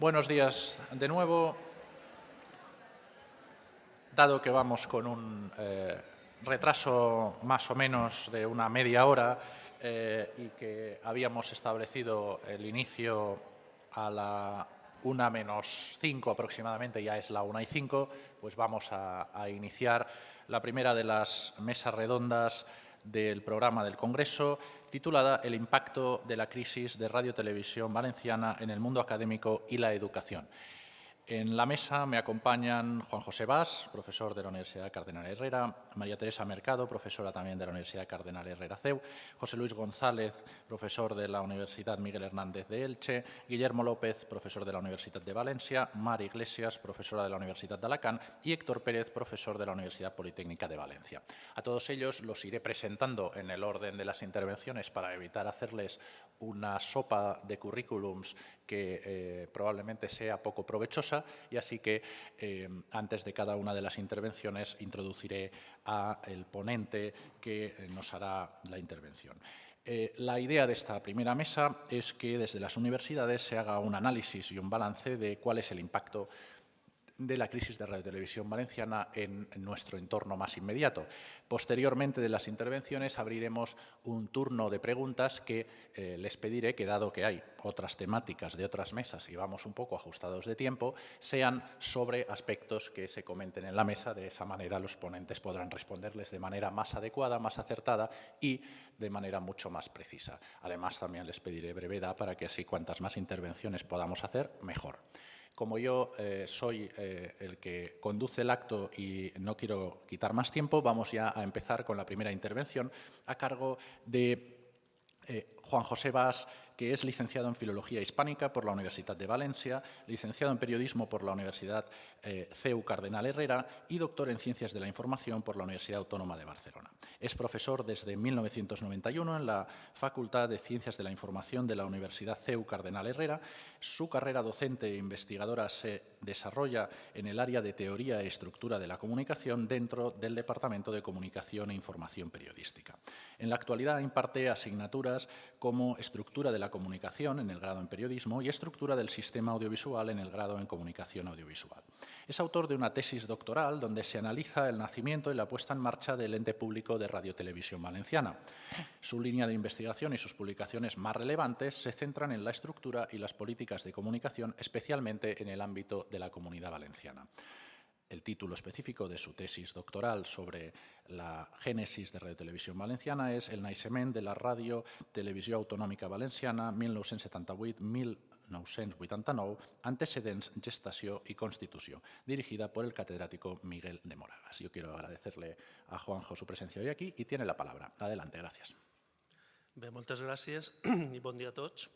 Buenos días de nuevo. Dado que vamos con un retraso más o menos de una media hora y que habíamos establecido el inicio a la 1:05 aproximadamente, ya es la 1:05, pues vamos a iniciar la primera de las mesas redondas del programa del Congreso, titulada El impacto de la crisis de Radio-Televisión Valenciana en el mundo académico y la educación. En la mesa me acompañan Juan José Bas, profesor de la Universidad Cardenal Herrera, María Teresa Mercado, profesora también de la Universidad Cardenal Herrera CEU, José Luis González, profesor de la Universidad Miguel Hernández de Elche, Guillermo López, profesor de la Universidad de Valencia, Mar Iglesias, profesora de la Universidad de Alacant y Héctor Pérez, profesor de la Universidad Politécnica de Valencia. A todos ellos los iré presentando en el orden de las intervenciones para evitar hacerles una sopa de currículums que probablemente sea poco provechosa, y así que antes de cada una de las intervenciones introduciré al ponente que nos hará la intervención. La idea de esta primera mesa es que desde las universidades se haga un análisis y un balance de cuál es el impacto de la crisis de Radio-Televisión Valenciana en nuestro entorno más inmediato. Posteriormente de las intervenciones abriremos un turno de preguntas que les pediré que, dado que hay otras temáticas de otras mesas y vamos un poco ajustados de tiempo, sean sobre aspectos que se comenten en la mesa. De esa manera los ponentes podrán responderles de manera más adecuada, más acertada y de manera mucho más precisa. Además, también les pediré brevedad para que así cuantas más intervenciones podamos hacer, mejor. Como yo soy el que conduce el acto y no quiero quitar más tiempo, vamos ya a empezar con la primera intervención a cargo de Juan José Bas, que es licenciado en Filología Hispánica por la Universidad de Valencia, licenciado en Periodismo por la Universidad CEU Cardenal Herrera y doctor en Ciencias de la Información por la Universidad Autónoma de Barcelona. Es profesor desde 1991 en la Facultad de Ciencias de la Información de la Universidad CEU Cardenal Herrera. Su carrera docente e investigadora se desarrolla en el área de Teoría e Estructura de la Comunicación dentro del Departamento de Comunicación e Información Periodística. En la actualidad imparte asignaturas como Estructura de la Comunicación en el grado en Periodismo y Estructura del Sistema Audiovisual en el grado en Comunicación Audiovisual. Es autor de una tesis doctoral donde se analiza el nacimiento y la puesta en marcha del ente público de Radio-Televisión Valenciana. Su línea de investigación y sus publicaciones más relevantes se centran en la estructura y las políticas de comunicación, especialmente en el ámbito de la Comunidad Valenciana. El título específico de su tesis doctoral sobre la génesis de Radio-Televisión Valenciana es El naixement de la Radio-Televisió Autonòmica Valenciana 1978-1989, antecedents, gestació y constitució, dirigida por el catedrático Miguel de Moragas. Yo quiero agradecerle a Juanjo su presencia hoy aquí y tiene la palabra. Adelante, gracias. Bé, moltes gràcies i bon dia a tots.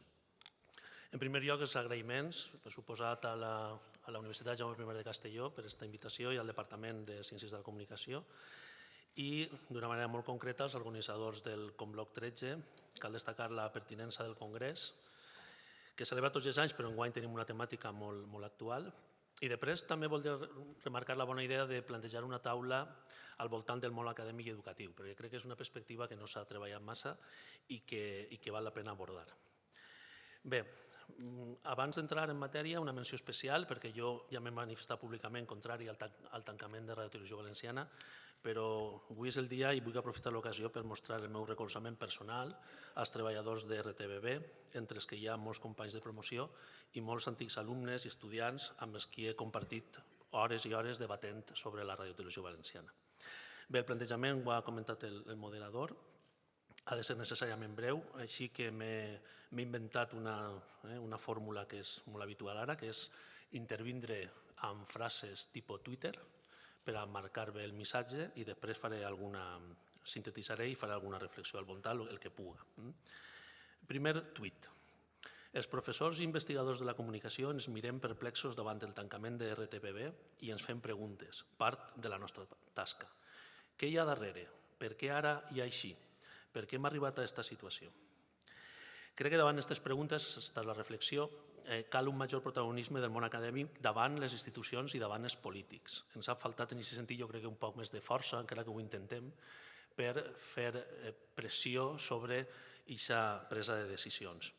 En primer lloc, els agraïments, per suposat, a la Universitat Jaume I de Castelló per aquesta invitació i al Departament de Ciències de la Comunicació i, d'una manera molt concreta, als organitzadors del Conbloc 13. Cal destacar la pertinença del Congrés, que celebra tots els anys, però enguany tenim una temàtica molt actual. I després també voldria remarcar la bona idea de plantejar una taula al voltant del món acadèmic i educatiu, perquè crec que és una perspectiva que no s'ha treballat massa i que val la pena abordar. Bé, abans d'entrar en matèria, una menció especial, perquè jo ja m'he manifestat públicament contrari al tancament de Radio-Televisió Valenciana, però avui és el dia i vull aprofitar l'ocasió per mostrar el meu recolzament personal als treballadors de RTBV, entre els que hi ha molts companys de promoció i molts antics alumnes i estudiants amb els qui he compartit hores i hores debatent sobre la Radio-Televisió Valenciana. Bé, el plantejament ho ha comentat el moderador, ha de ser necessàriament breu, així que m'he inventat una fórmula que és molt habitual ara, que és intervindre amb frases tipus Twitter per a marcar bé el missatge i després sintetitzaré i faré alguna reflexió al voltant, el que puga. Primer tuit. Els professors i investigadors de la comunicació ens mirem perplexos davant del tancament de RTBV i ens fem preguntes, part de la nostra tasca. Què hi ha darrere? Per què ara hi ha així? Per què hem arribat a aquesta situació? Crec que davant d'aquestes preguntes, aquesta és la reflexió, cal un major protagonisme del món acadèmic davant les institucions i davant els polítics. Ens ha faltat en aquest sentit, jo crec que un poc més de força, encara que ho intentem, per fer pressió sobre aquesta presa de decisions.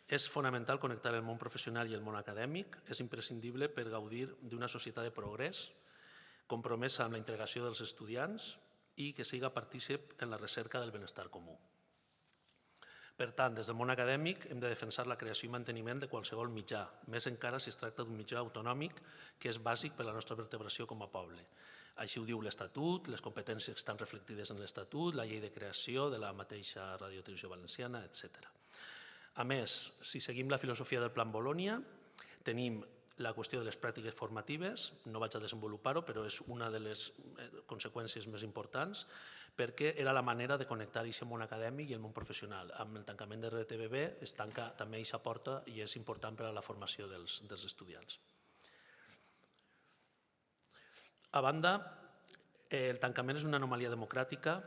És fonamental connectar el món professional i el món acadèmic. És imprescindible per gaudir d'una societat de progrés, compromesa amb la integració dels estudiants i que siga partícip en la recerca del benestar comú. Per tant, des del món acadèmic hem de defensar la creació i manteniment de qualsevol mitjà, més encara si es tracta d'un mitjà autonòmic que és bàsic per a la nostra vertebració com a poble. Així ho diu l'Estatut, les competències estan reflectides en l'Estatut, la llei de creació de la mateixa Ràdio Televisió Valenciana, etc. A més, si seguim la filosofia del Plan Bologna, tenim la qüestió de les pràctiques formatives, no vaig a desenvolupar-ho, però és una de les conseqüències més importants, perquè era la manera de connectar aquest món acadèmic i el món professional. Amb el tancament de RTBB es tanca també aquesta porta i és important per a la formació dels estudiants. A banda, el tancament és una anomalia democràtica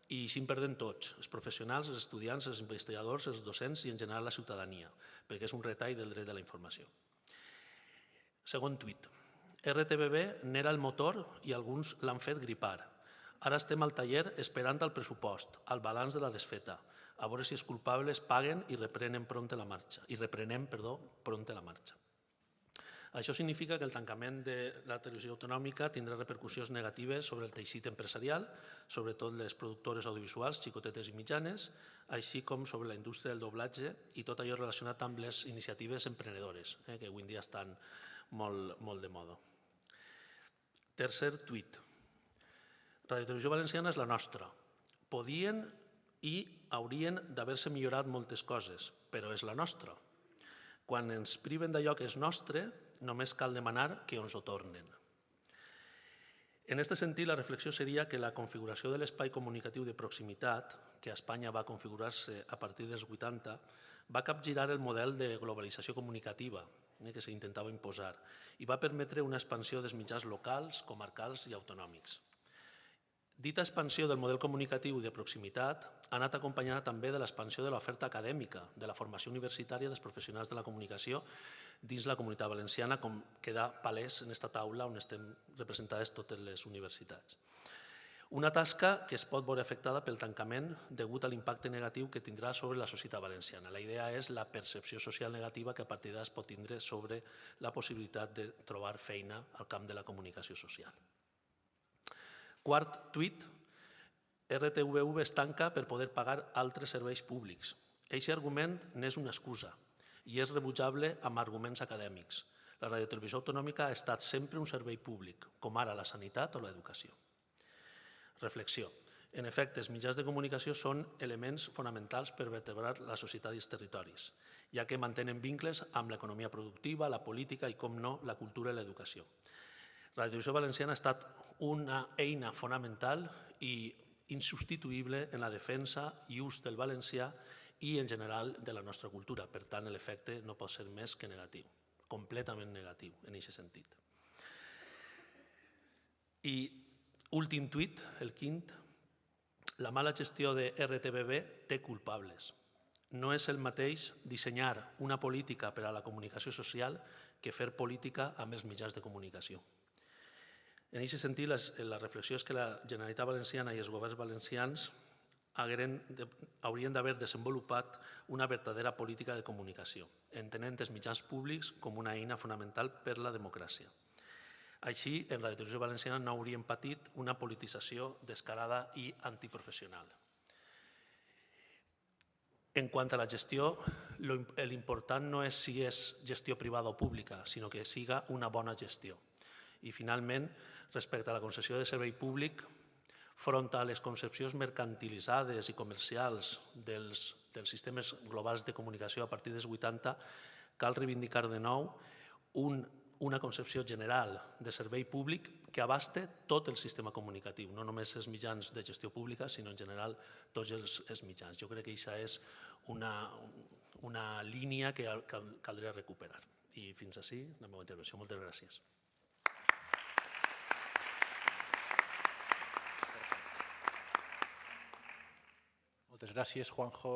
i així en perden tots, els professionals, els estudiants, els investigadors, els docents i en general la ciutadania, perquè és un retall del dret de la informació. Segon tuit. RTBB n'era el motor i alguns l'han fet gripar. Ara estem al taller esperant el pressupost, el balanç de la desfeta, a veure si els culpables paguen i reprenem pronta la marxa. Això significa que el tancament de la televisió autonòmica tindrà repercussions negatives sobre el teixit empresarial, sobretot les productores audiovisuals, xicotetes i mitjanes, així com sobre la indústria del doblatge i tot allò relacionat amb les iniciatives emprenedores, que avui en dia estan molt de moda. Tercer tuit. Ràdio Televisió Valenciana és la nostra. Podien i haurien d'haver-se millorat moltes coses, però és la nostra. Quan ens priven d'allò que és nostre, només cal demanar que ens ho tornen. En aquest sentit, la reflexió seria que la configuració de l'espai comunicatiu de proximitat, que a Espanya va configurar-se a partir dels 80, va capgirar el model de globalització comunicativa que s'intentava imposar i va permetre una expansió dels mitjans locals, comarcals i autonòmics. Dita expansió del model comunicatiu de proximitat ha anat acompanyada també de l'expansió de l'oferta acadèmica, de la formació universitària dels professionals de la comunicació dins la Comunitat Valenciana, com queda palès en aquesta taula on estem representades totes les universitats. Una tasca que es pot veure afectada pel tancament degut a l'impacte negatiu que tindrà sobre la societat valenciana. La idea és la percepció social negativa que a partir d'ara es pot tindre sobre la possibilitat de trobar feina al camp de la comunicació social. Quart tuit. RTVV es tanca per poder pagar altres serveis públics. Aquest argument n'és una excusa i és rebutjable amb arguments acadèmics. La radiotelevisió autonòmica ha estat sempre un servei públic, com ara la sanitat o l'educació. Reflexió. En efecte, els mitjans de comunicació són elements fonamentals per vertebrar la societat i els territoris, ja que mantenen vincles amb l'economia productiva, la política i, com no, la cultura i l'educació. La Televisió Valenciana ha estat una eina fonamental i insubstituïble en la defensa i ús del valencià i, en general, de la nostra cultura. Per tant, l'efecte no pot ser més que negatiu, completament negatiu en aquest sentit. I últim tuit, el quint. La mala gestió de RTBB té culpables. No és el mateix dissenyar una política per a la comunicació social que fer política amb els mitjans de comunicació. En aquest sentit, la reflexió és que la Generalitat Valenciana i els governs valencians haurien d'haver desenvolupat una verdadera política de comunicació, entenent els mitjans públics com una eina fonamental per a la democràcia. Així, en la Televisió Valenciana no hauríem patit una politització descarada i antiprofessional. En quant a la gestió, l'important no és si és gestió privada o pública, sinó que siga una bona gestió. I, finalment, respecte a la concessió de servei públic, front a les concepcions mercantilitzades i comercials dels sistemes globals de comunicació a partir dels 80, cal reivindicar de nou una concepció general de servei públic que abaste tot el sistema comunicatiu, no només els mitjans de gestió pública, sinó en general tots els mitjans. Jo crec que aquesta és una línia que caldria recuperar. I fins ací la meva intervenció. Moltes gràcies. Moltes gràcies, Juanjo,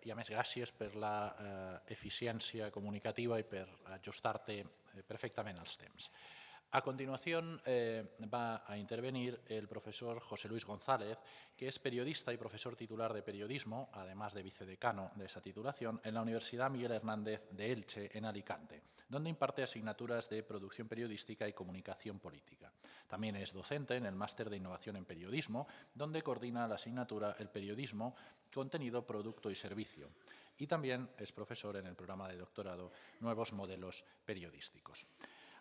i a més gràcies per l'eficiència comunicativa i per ajustar-te perfectament als temps. A continuación va a intervenir el profesor José Luis González, que es periodista y profesor titular de periodismo, además de vicedecano de esa titulación, en la Universidad Miguel Hernández de Elche, en Alicante, donde imparte asignaturas de producción periodística y comunicación política. También es docente en el Máster de Innovación en Periodismo, donde coordina la asignatura El periodismo, contenido, producto y servicio. Y también es profesor en el programa de doctorado Nuevos Modelos Periodísticos.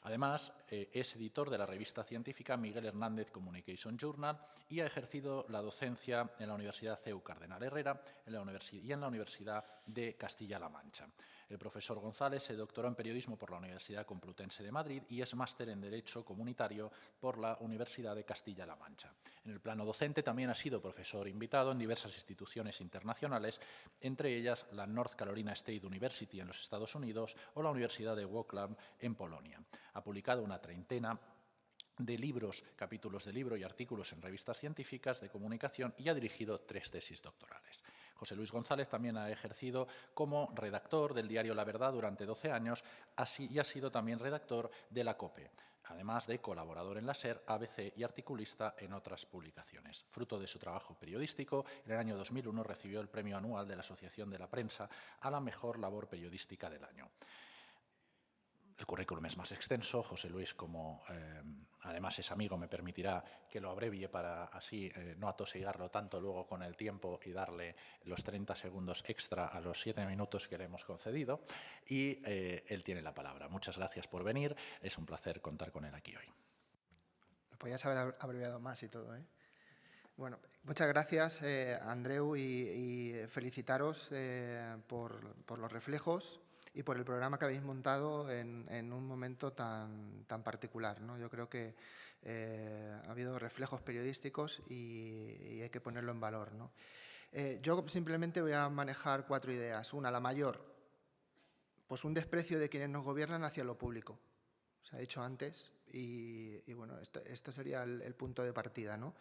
Además, es editor de la revista científica Miguel Hernández Communication Journal y ha ejercido la docencia en la Universidad CEU Cardenal Herrera y en la Universidad de Castilla-La Mancha. El profesor González se doctoró en periodismo por la Universidad Complutense de Madrid y es máster en Derecho Comunitario por la Universidad de Castilla-La Mancha. En el plano docente también ha sido profesor invitado en diversas instituciones internacionales, entre ellas la North Carolina State University en los Estados Unidos o la Universidad de Wrocław en Polonia. Ha publicado una treintena de libros, capítulos de libro y artículos en revistas científicas de comunicación y ha dirigido 3 tesis doctorales. José Luis González también ha ejercido como redactor del diario La Verdad durante 12 años y ha sido también redactor de la COPE, además de colaborador en la SER, ABC y articulista en otras publicaciones. Fruto de su trabajo periodístico, en el año 2001 recibió el premio anual de la Asociación de la Prensa a la mejor labor periodística del año. El currículum es más extenso. José Luis, como además es amigo, me permitirá que lo abrevie para así no atosigarlo tanto luego con el tiempo y darle los 30 segundos extra a los 7 minutos que le hemos concedido. Y él tiene la palabra. Muchas gracias por venir. Es un placer contar con él aquí hoy. Lo podías haber abreviado más y todo, ¿eh? Bueno, muchas gracias, Andreu, y felicitaros por los reflejos y por el programa que habéis montado en un momento tan particular, ¿no? Yo creo que ha habido reflejos periodísticos y hay que ponerlo en valor, ¿no? Yo simplemente voy a manejar 4 ideas. Una, la mayor, pues un desprecio de quienes nos gobiernan hacia lo público. Se ha dicho antes y bueno, esto sería el punto de partida, ¿no?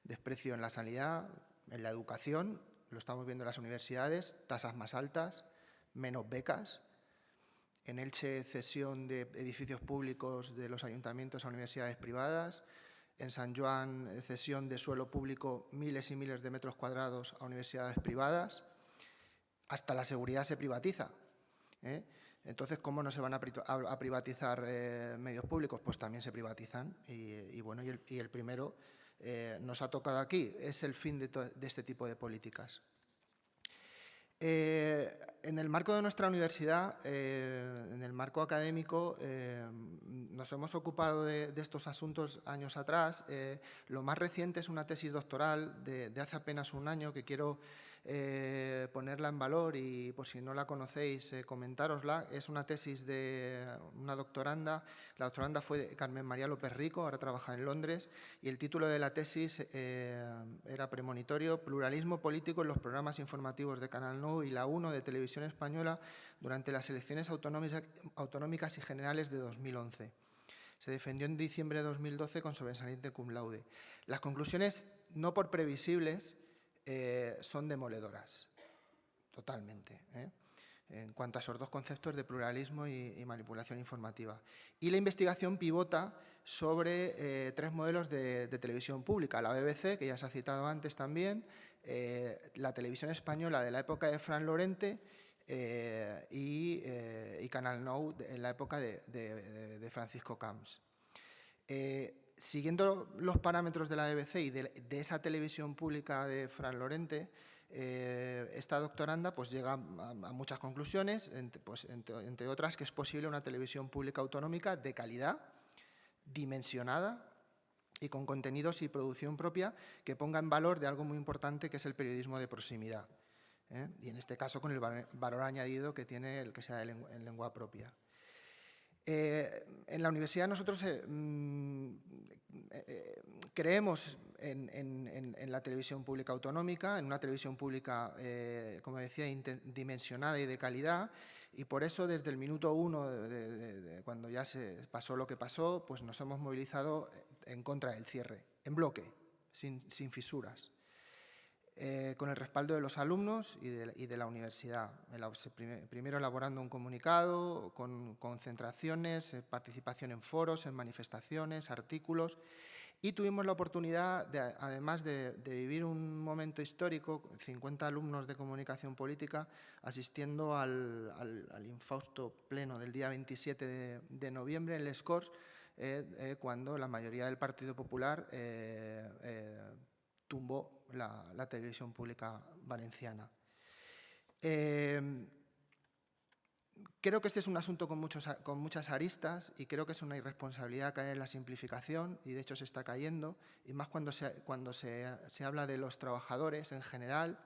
Desprecio en la sanidad, en la educación, lo estamos viendo en las universidades, tasas más altas, menos becas. En Elche, cesión de edificios públicos de los ayuntamientos a universidades privadas. En San Joan, cesión de suelo público, miles y miles de metros cuadrados a universidades privadas. Hasta la seguridad se privatiza, ¿eh? Entonces, ¿cómo no se van a privatizar medios públicos? Pues también se privatizan y bueno, y el primero nos ha tocado aquí. Es el fin de este tipo de políticas. En el marco de nuestra universidad, en el marco académico, nos hemos ocupado de estos asuntos años atrás. Lo más reciente es una tesis doctoral de hace apenas un año que quiero ponerla en valor y, por si no la conocéis, comentárosla. Es una tesis de una doctoranda. La doctoranda fue Carmen María López Rico, ahora trabaja en Londres, y el título de la tesis era premonitorio: Pluralismo político en los programas informativos de Canal 9 y la 1 de Televisión Española durante las elecciones autonómicas y generales de 2011. Se defendió en diciembre de 2012 con sobresaliente cum laude. Las conclusiones, no por previsibles, son demoledoras, totalmente, en cuanto a esos 2 conceptos de pluralismo y manipulación informativa. Y la investigación pivota sobre 3 modelos de televisión pública: la BBC, que ya se ha citado antes también, la televisión española de la época de Fran Lorente y Canal 9 en la época de Francisco Camps. Siguiendo los parámetros de la BBC y de esa televisión pública de Fran Lorente, esta doctoranda pues llega a muchas conclusiones, entre otras que es posible una televisión pública autonómica de calidad, dimensionada y con contenidos y producción propia que ponga en valor de algo muy importante, que es el periodismo de proximidad, y en este caso con el valor añadido que tiene el que sea en lengua propia. En la universidad nosotros creemos en la televisión pública autonómica, en una televisión pública, como decía, dimensionada y de calidad, y por eso desde el minuto 1, cuando ya se pasó lo que pasó, pues nos hemos movilizado en contra del cierre, en bloque, sin fisuras. con el respaldo de los alumnos y de la universidad. Primero elaborando un comunicado con concentraciones, participación en foros, en manifestaciones, artículos, y tuvimos la oportunidad, además de vivir un momento histórico, 50 alumnos de comunicación política asistiendo al infausto pleno del día 27 de noviembre en Les Corts, cuando la mayoría del Partido Popular tumbó la televisión pública valenciana. Creo que este es un asunto con muchas aristas y creo que es una irresponsabilidad caer en la simplificación, y de hecho se está cayendo, y más cuando se habla de los trabajadores en general,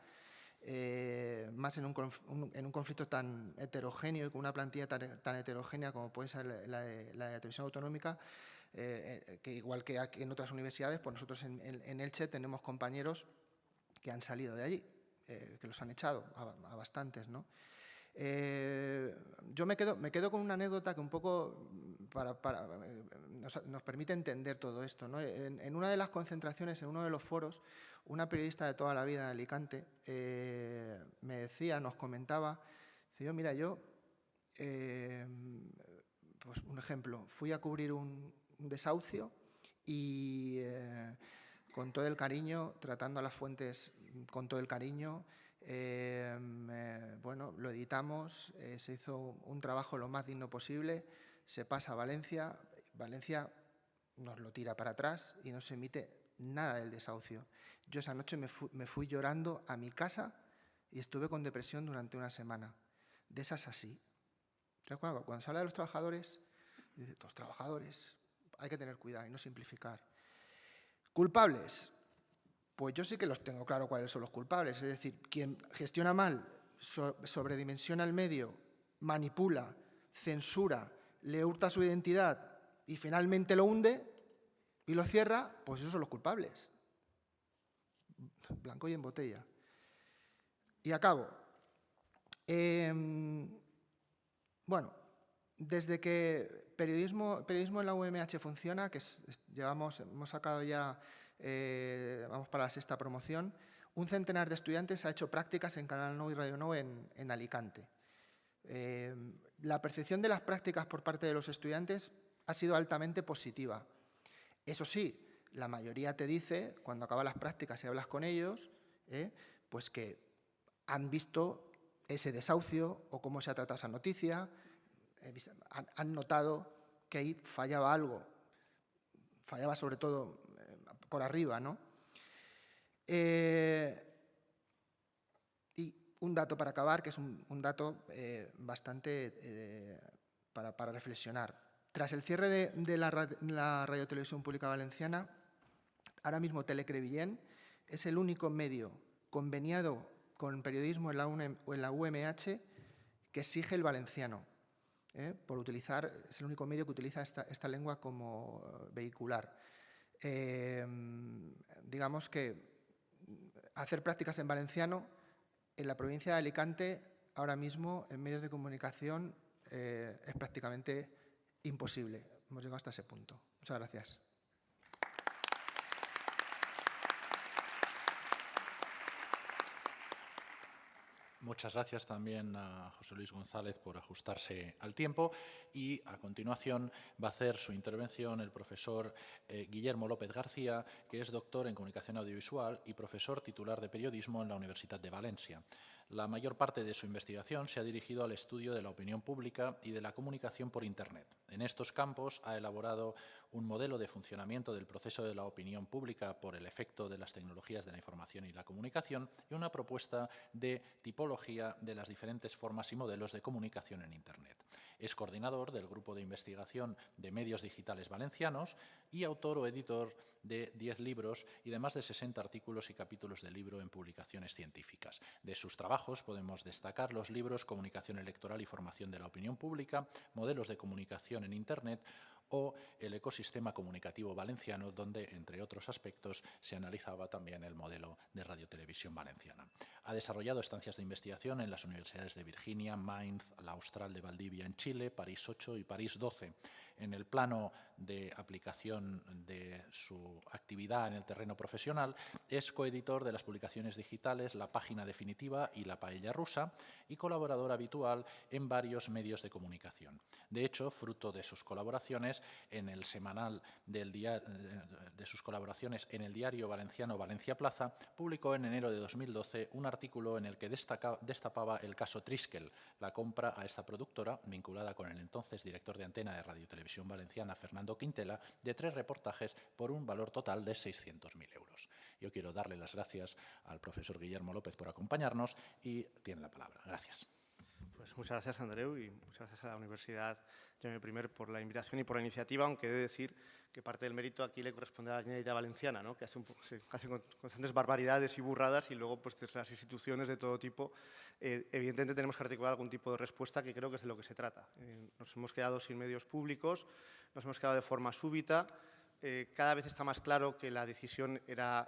más en un conflicto tan heterogéneo y con una plantilla tan heterogénea como puede ser la de televisión autonómica, que igual que aquí en otras universidades, pues nosotros en Elche tenemos compañeros que han salido de allí, que los han echado a bastantes, ¿no? Yo me quedo con una anécdota que un poco nos permite entender todo esto, ¿no? En una de las concentraciones, en uno de los foros, una periodista de toda la vida de Alicante me decía, nos comentaba, dice, mira, pues un ejemplo, fui a cubrir un desahucio y con todo el cariño, tratando a las fuentes con todo el cariño, bueno, lo editamos, se hizo un trabajo lo más digno posible, se pasa a Valencia, Valencia nos lo tira para atrás y no se emite nada del desahucio. Yo esa noche me fui llorando a mi casa y estuve con depresión durante una semana. De esas así. Entonces, cuando se habla de los trabajadores, los trabajadores, hay que tener cuidado y no simplificar. ¿Culpables? Pues yo sí que los tengo claro cuáles son los culpables. Es decir, quien gestiona mal, sobredimensiona el medio, manipula, censura, le hurta su identidad y finalmente lo hunde y lo cierra, pues esos son los culpables. Blanco y en botella. Y acabo. Bueno, desde que periodismo en la UMH funciona, que hemos sacado ya, vamos para la 6ª promoción, un centenar de estudiantes ha hecho prácticas en Canal Nou y Radio Nou en Alicante. La percepción de las prácticas por parte de los estudiantes ha sido altamente positiva. Eso sí, la mayoría te dice, cuando acaban las prácticas y hablas con ellos, pues que han visto ese desahucio o cómo se ha tratado esa noticia, han notado que ahí fallaba algo, fallaba sobre todo por arriba, ¿no? Y un dato para acabar, que es un dato bastante para reflexionar. Tras el cierre de la radiotelevisión pública valenciana, ahora mismo Telecrevillent es el único medio conveniado con periodismo en la UMH que exige el valenciano. Por utilizar, es el único medio que utiliza esta lengua como vehicular. Digamos que hacer prácticas en valenciano en la provincia de Alicante ahora mismo en medios de comunicación es prácticamente imposible. Hemos llegado hasta ese punto. Muchas gracias. Muchas gracias también a José Luis González por ajustarse al tiempo, y a continuación va a hacer su intervención el profesor Guillermo López García, que es doctor en Comunicación Audiovisual y profesor titular de Periodismo en la Universidad de Valencia. La mayor parte de su investigación se ha dirigido al estudio de la opinión pública y de la comunicación por Internet. En estos campos ha elaborado un modelo de funcionamiento del proceso de la opinión pública por el efecto de las tecnologías de la información y la comunicación y una propuesta de tipología de las diferentes formas y modelos de comunicación en Internet. Es coordinador del Grupo de Investigación de Medios Digitales Valencianos y autor o editor de 10 libros y de más de 60 artículos y capítulos de libro en publicaciones científicas. De sus trabajos podemos destacar los libros Comunicación electoral y formación de la opinión pública, Modelos de comunicación en Internet o el ecosistema comunicativo valenciano, donde, entre otros aspectos, se analizaba también el modelo de radiotelevisión valenciana. Ha desarrollado estancias de investigación en las universidades de Virginia, Mainz, la Austral de Valdivia en Chile, París 8 y París 12. En el plano de aplicación de su actividad en el terreno profesional, es coeditor de las publicaciones digitales La Página Definitiva y La Paella Rusa y colaborador habitual en varios medios de comunicación. De hecho, fruto de sus colaboraciones en el semanal de sus colaboraciones en el diario valenciano Valencia Plaza, publicó en enero de 2012 un artículo en el que destapaba el caso Triskel, la compra a esta productora, vinculada con el entonces director de antena de Radio Televisión Valenciana, Fernando Quintela, de 3 reportajes por un valor total de 600.000 euros. Yo quiero darle las gracias al profesor Guillermo López por acompañarnos y tiene la palabra. Gracias. Pues muchas gracias, Andreu, y muchas gracias a la Universidad Jaume I por la invitación y por la iniciativa, aunque he de decir que parte del mérito aquí le corresponde a la Generalitat Valenciana, ¿no? Que hace constantes barbaridades y burradas y luego pues, desde las instituciones de todo tipo. Evidentemente tenemos que articular algún tipo de respuesta, que creo que es de lo que se trata. Nos hemos quedado sin medios públicos, nos hemos quedado de forma súbita. Cada vez está más claro que la decisión era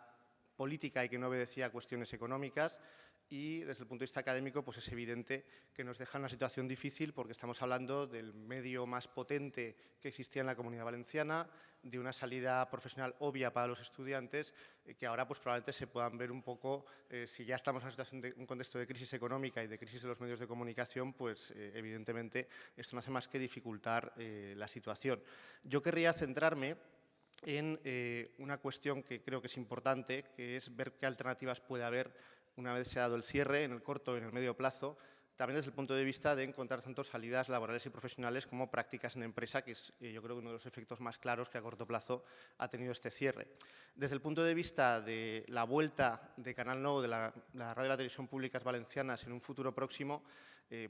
política y que no obedecía a cuestiones económicas. Y desde el punto de vista académico, pues es evidente que nos deja una situación difícil porque estamos hablando del medio más potente que existía en la Comunidad Valenciana, de una salida profesional obvia para los estudiantes, que ahora pues probablemente se puedan ver un poco, si ya estamos en una situación un contexto de crisis económica y de crisis de los medios de comunicación, pues evidentemente esto no hace más que dificultar la situación. Yo querría centrarme en una cuestión que creo que es importante, que es ver qué alternativas puede haber una vez se ha dado el cierre, en el corto y en el medio plazo, también desde el punto de vista de encontrar tanto salidas laborales y profesionales como prácticas en empresa, que es yo creo uno de los efectos más claros que a corto plazo ha tenido este cierre. Desde el punto de vista de la vuelta de Canal Nou, de la radio y la televisión públicas valencianas en un futuro próximo,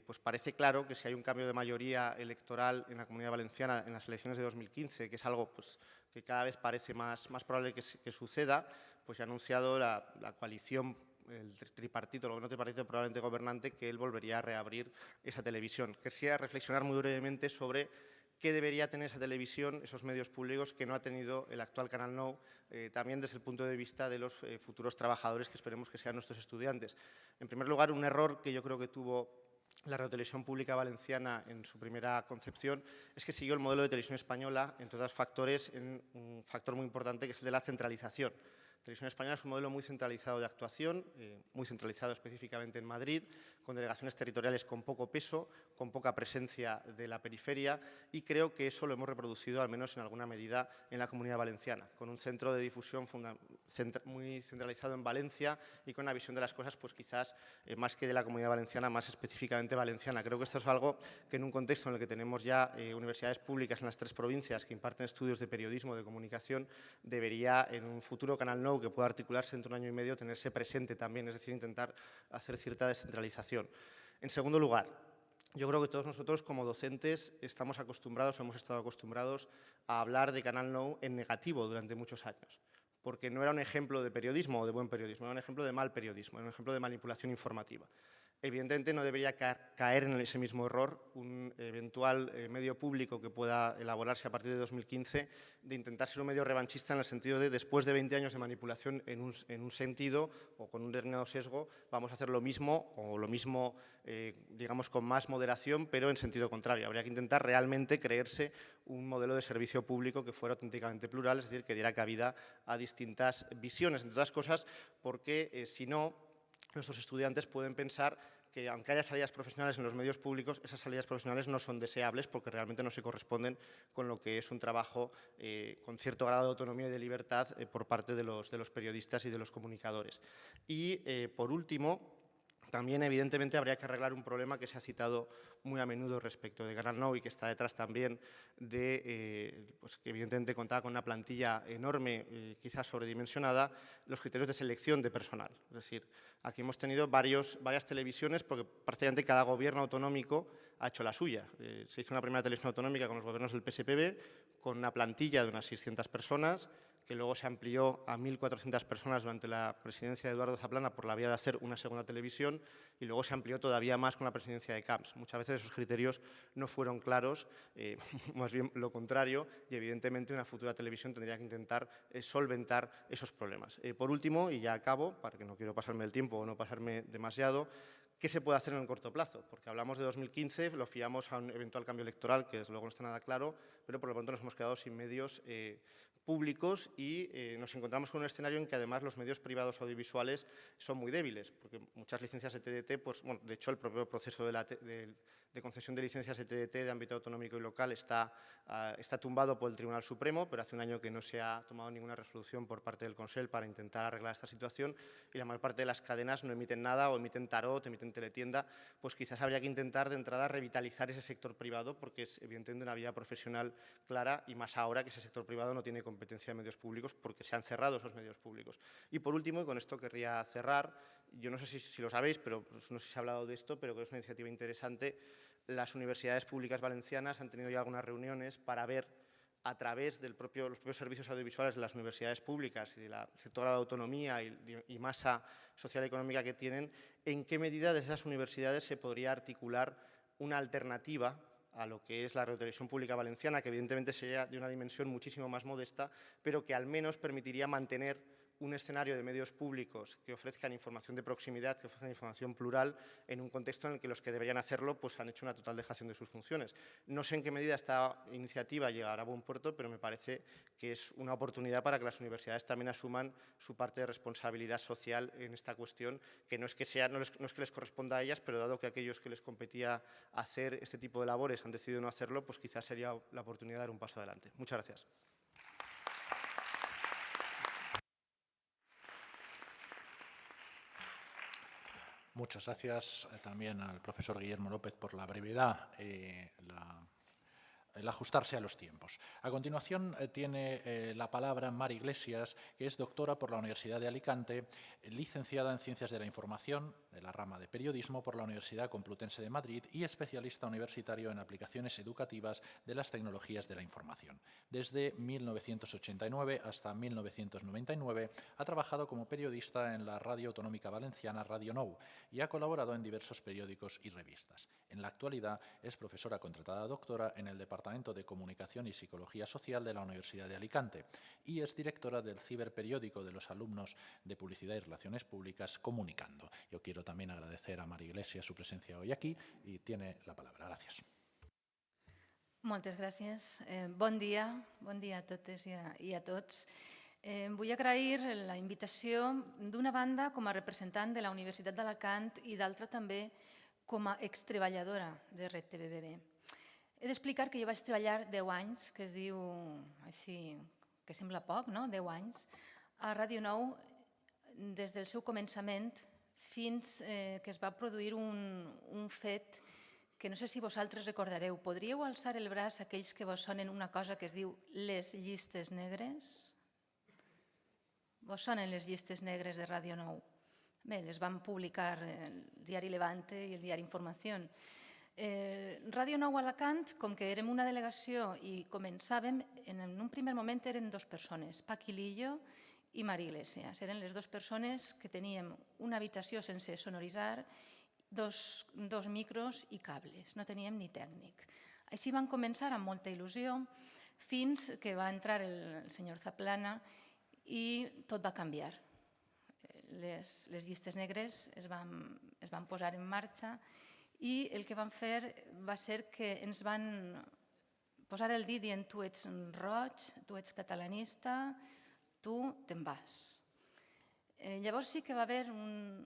pues parece claro que si hay un cambio de mayoría electoral en la Comunidad Valenciana en las elecciones de 2015, que es algo pues, que cada vez parece más probable que suceda, pues se ha anunciado la coalición, el tripartito, el gobierno tripartito probablemente gobernante, que él volvería a reabrir esa televisión. Quisiera reflexionar muy brevemente sobre qué debería tener esa televisión, esos medios públicos que no ha tenido el actual Canal Nou, también desde el punto de vista de los futuros trabajadores que esperemos que sean nuestros estudiantes. En primer lugar, un error que yo creo que tuvo la radiotelevisión pública valenciana en su primera concepción es que siguió el modelo de televisión española, entre otros factores, en un factor muy importante que es el de la centralización. Televisión Española es un modelo muy centralizado de actuación, muy centralizado específicamente en Madrid, con delegaciones territoriales con poco peso, con poca presencia de la periferia, y creo que eso lo hemos reproducido, al menos en alguna medida, en la Comunidad Valenciana, con un centro de difusión muy centralizado en Valencia y con una visión de las cosas, pues quizás más que de la Comunidad Valenciana, más específicamente valenciana. Creo que esto es algo que en un contexto en el que tenemos ya universidades públicas en las 3 provincias que imparten estudios de periodismo, de comunicación, debería en un futuro Canal Nou que pueda articularse entre un año y medio, tenerse presente también, es decir, intentar hacer cierta descentralización. En segundo lugar, yo creo que todos nosotros como docentes estamos acostumbrados o hemos estado acostumbrados a hablar de Canal Nou en negativo durante muchos años, porque no era un ejemplo de periodismo o de buen periodismo, era un ejemplo de mal periodismo, era un ejemplo de manipulación informativa. Evidentemente no debería caer en ese mismo error un eventual medio público que pueda elaborarse a partir de 2015 de intentar ser un medio revanchista en el sentido de después de 20 años de manipulación en un sentido o con un determinado sesgo vamos a hacer lo mismo o lo mismo digamos con más moderación pero en sentido contrario. Habría que intentar realmente creerse un modelo de servicio público que fuera auténticamente plural, es decir, que diera cabida a distintas visiones, entre otras cosas porque si no nuestros estudiantes pueden pensar que aunque haya salidas profesionales en los medios públicos, esas salidas profesionales no son deseables porque realmente no se corresponden con lo que es un trabajo con cierto grado de autonomía y de libertad por parte de los periodistas y de los comunicadores. Y, por último, también, evidentemente, habría que arreglar un problema que se ha citado muy a menudo respecto de Canal Nou y que está detrás también de, pues, que evidentemente contaba con una plantilla enorme, quizás sobredimensionada, los criterios de selección de personal. Es decir, aquí hemos tenido varias televisiones porque prácticamente cada gobierno autonómico ha hecho la suya. Se hizo una primera televisión autonómica con los gobiernos del PSPB, con una plantilla de unas 600 personas, que luego se amplió a 1.400 personas durante la presidencia de Eduardo Zaplana por la vía de hacer una segunda televisión, y luego se amplió todavía más con la presidencia de Camps. Muchas veces esos criterios no fueron claros, más bien lo contrario, y evidentemente una futura televisión tendría que intentar solventar esos problemas. Por último, y ya acabo, para que no quiero pasarme el tiempo o no pasarme demasiado, ¿qué se puede hacer en el corto plazo? Porque hablamos de 2015, lo fiamos a un eventual cambio electoral, que desde luego no está nada claro, pero por lo pronto nos hemos quedado sin medios públicos y nos encontramos con un escenario en que además los medios privados audiovisuales son muy débiles, porque muchas licencias de TDT, pues, bueno, de hecho el propio proceso de concesión de licencias de TDT de ámbito autonómico y local está tumbado por el Tribunal Supremo, pero hace un año que no se ha tomado ninguna resolución por parte del Consell para intentar arreglar esta situación, y la mayor parte de las cadenas no emiten nada, o emiten tarot, emiten teletienda. Pues quizás habría que intentar de entrada revitalizar ese sector privado, porque es evidentemente una vía profesional clara, y más ahora que ese sector privado no tiene competencia de medios públicos porque se han cerrado esos medios públicos. Y por último, y con esto querría cerrar, yo no sé si lo sabéis, pero pues, no sé si se ha hablado de esto, pero que es una iniciativa interesante. Las universidades públicas valencianas han tenido ya algunas reuniones para ver, a través de los propios servicios audiovisuales de las universidades públicas y del sector de la autonomía y masa social y económica que tienen, en qué medida desde esas universidades se podría articular una alternativa a lo que es la radiotelevisión pública valenciana, que evidentemente sería de una dimensión muchísimo más modesta, pero que al menos permitiría mantener un escenario de medios públicos que ofrezcan información de proximidad, que ofrezcan información plural, en un contexto en el que los que deberían hacerlo pues, han hecho una total dejación de sus funciones. No sé en qué medida esta iniciativa llegará a buen puerto, pero me parece que es una oportunidad para que las universidades también asuman su parte de responsabilidad social en esta cuestión, que no es que les corresponda a ellas, pero dado que aquellos que les competía hacer este tipo de labores han decidido no hacerlo, pues quizás sería la oportunidad de dar un paso adelante. Muchas gracias. Muchas gracias también al profesor Guillermo López por la brevedad y el ajustarse a los tiempos. A continuación tiene la palabra Mar Iglesias, que es doctora por la Universidad de Alicante, licenciada en Ciencias de la Información, de la rama de Periodismo por la Universidad Complutense de Madrid y especialista universitario en aplicaciones educativas de las tecnologías de la información. Desde 1989 hasta 1999 ha trabajado como periodista en la radio autonómica valenciana Radio Nou y ha colaborado en diversos periódicos y revistas. En la actualidad es profesora contratada doctora en el Departamento de Comunicación y Psicología Social de la Universidad de Alicante y es directora del ciberperiódico de los alumnos de Publicidad y Relaciones Públicas Comunicando. Yo quiero también agradecer a Mar Iglesias su presencia hoy aquí y tiene la palabra. Gracias. Moltes gràcies. Bon dia a totes i a tots. Vull agrair la invitació d'una banda com a representant de la Universitat d'Alacant i d'altra també com a extreballadora de Red TVBB. He d'explicar que jo vaig treballar 10 anys, que es diu així, que sembla poc, no? 10 anys, a Ràdio Nou des del seu començament fins que es va produir un fet que no sé si vosaltres recordareu. Podríeu alçar el braç aquells que vos sonen una cosa que es diu les llistes negres? Vos sonen les llistes negres de Ràdio Nou? Bé, les van publicar el diari Levante i el diari Informació. Ràdio Nou Alacant, com que érem una delegació i començàvem, en un primer moment eren 2 persones, Paqui Lillo i Mar Iglesias. Eren les 2 persones que teníem una habitació sense sonoritzar, dos micros i cables, no teníem ni tècnic. Així van començar amb molta il·lusió fins que va entrar el senyor Zaplana i tot va canviar. Les llistes negres es van posar en marxa i el que van fer va ser que ens van posar el dit dient tu ets roig, tu ets catalanista, tu te'n vas. Llavors sí que va haver un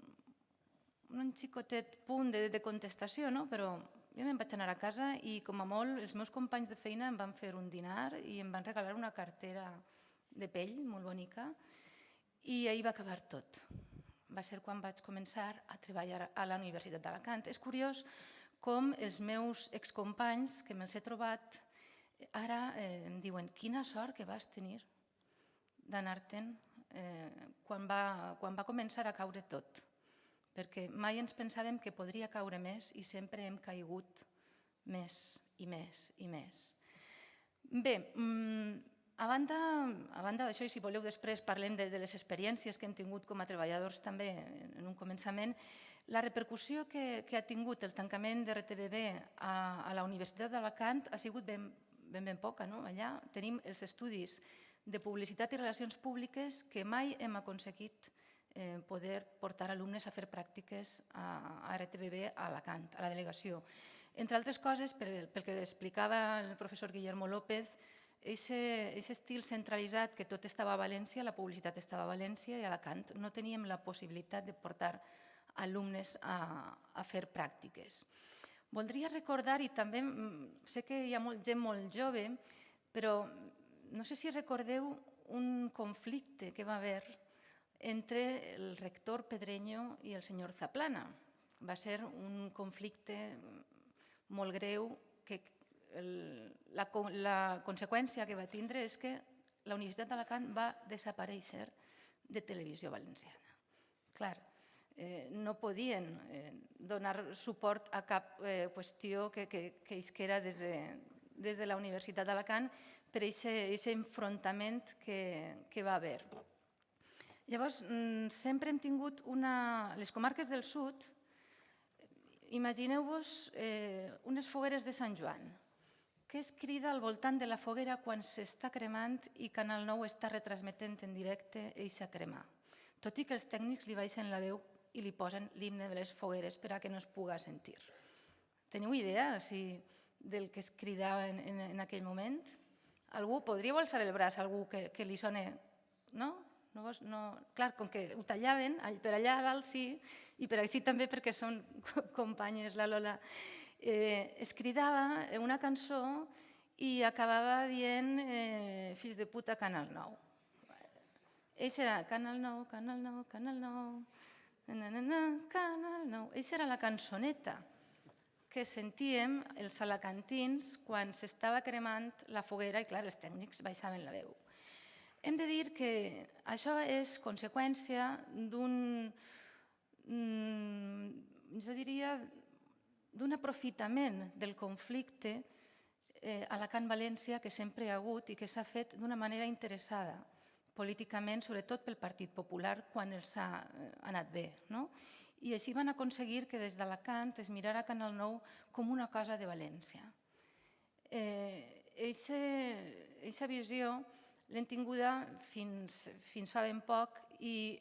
xicotet punt de contestació, no? Però jo me'n vaig anar a casa i com a molt els meus companys de feina em van fer un dinar i em van regalar una cartera de pell molt bonica i ahir va acabar tot. Va ser quan vaig començar a treballar a la Universitat d'Alacant. És curiós com els meus excompanys, que me'ls he trobat, ara em diuen quina sort que vas tenir d'anar-te'n quan va començar a caure tot, perquè mai ens pensàvem que podria caure més i sempre hem caigut més i més i més. Bé, a banda d'això, i si voleu després parlem de les experiències que hem tingut com a treballadors també en un començament, la repercussió que ha tingut el tancament de RTBB a la Universitat d'Alacant ha sigut ben poca. Allà tenim els estudis de publicitat i relacions públiques que mai hem aconseguit poder portar alumnes a fer pràctiques a RTBB a Alacant, a la delegació. Entre altres coses, pel que explicava el professor Guillermo López, aquest estil centralitzat que tot estava a València, la publicitat estava a València i a Alacant no teníem la possibilitat de portar alumnes a fer pràctiques. Voldria recordar, i també sé que hi ha gent molt jove, però no sé si recordeu un conflicte que va haver entre el rector Pedreño i el senyor Zaplana. Va ser un conflicte molt greu que la conseqüència que va tindre és que la Universitat d'Alacant va desaparèixer de Televisió Valenciana. Clar, no podien donar suport a cap qüestió que isquera des de la Universitat d'Alacant per aquest enfrontament que va haver. Llavors, sempre hem tingut les comarques del sud, imagineu-vos unes fogueres de Sant Joan. Què es crida al voltant de la foguera quan s'està cremant i Canal 9 està retransmetent en directe eixa crema? Tot i que els tècnics li baixen la veu i li posen l'himne de les fogueres per a que no es puga sentir. Teniu idea del que es cridava en aquell moment? Algú podríeu alçar el braç, algú que li soni, no? Clar, com que ho tallaven, per allà a dalt sí, i per així també perquè són companyes, la Lola. Es cridava una cançó i acabava dient fills de puta Canal 9. Ells era Canal 9, Canal 9, Canal 9, Canal 9. Ells era la cançoneta que sentíem els alacantins quan s'estava cremant la foguera i, clar, els tècnics baixaven la veu. Hem de dir que això és conseqüència jo diria, d'un aprofitament del conflicte Alacant-València que sempre hi ha hagut i que s'ha fet d'una manera interessada políticament, sobretot pel Partit Popular, quan els ha anat bé. I així van aconseguir que des d'Alacant es mirara Canal 9 com una cosa de València. Aquesta visió l'hem tinguda fins fa ben poc i,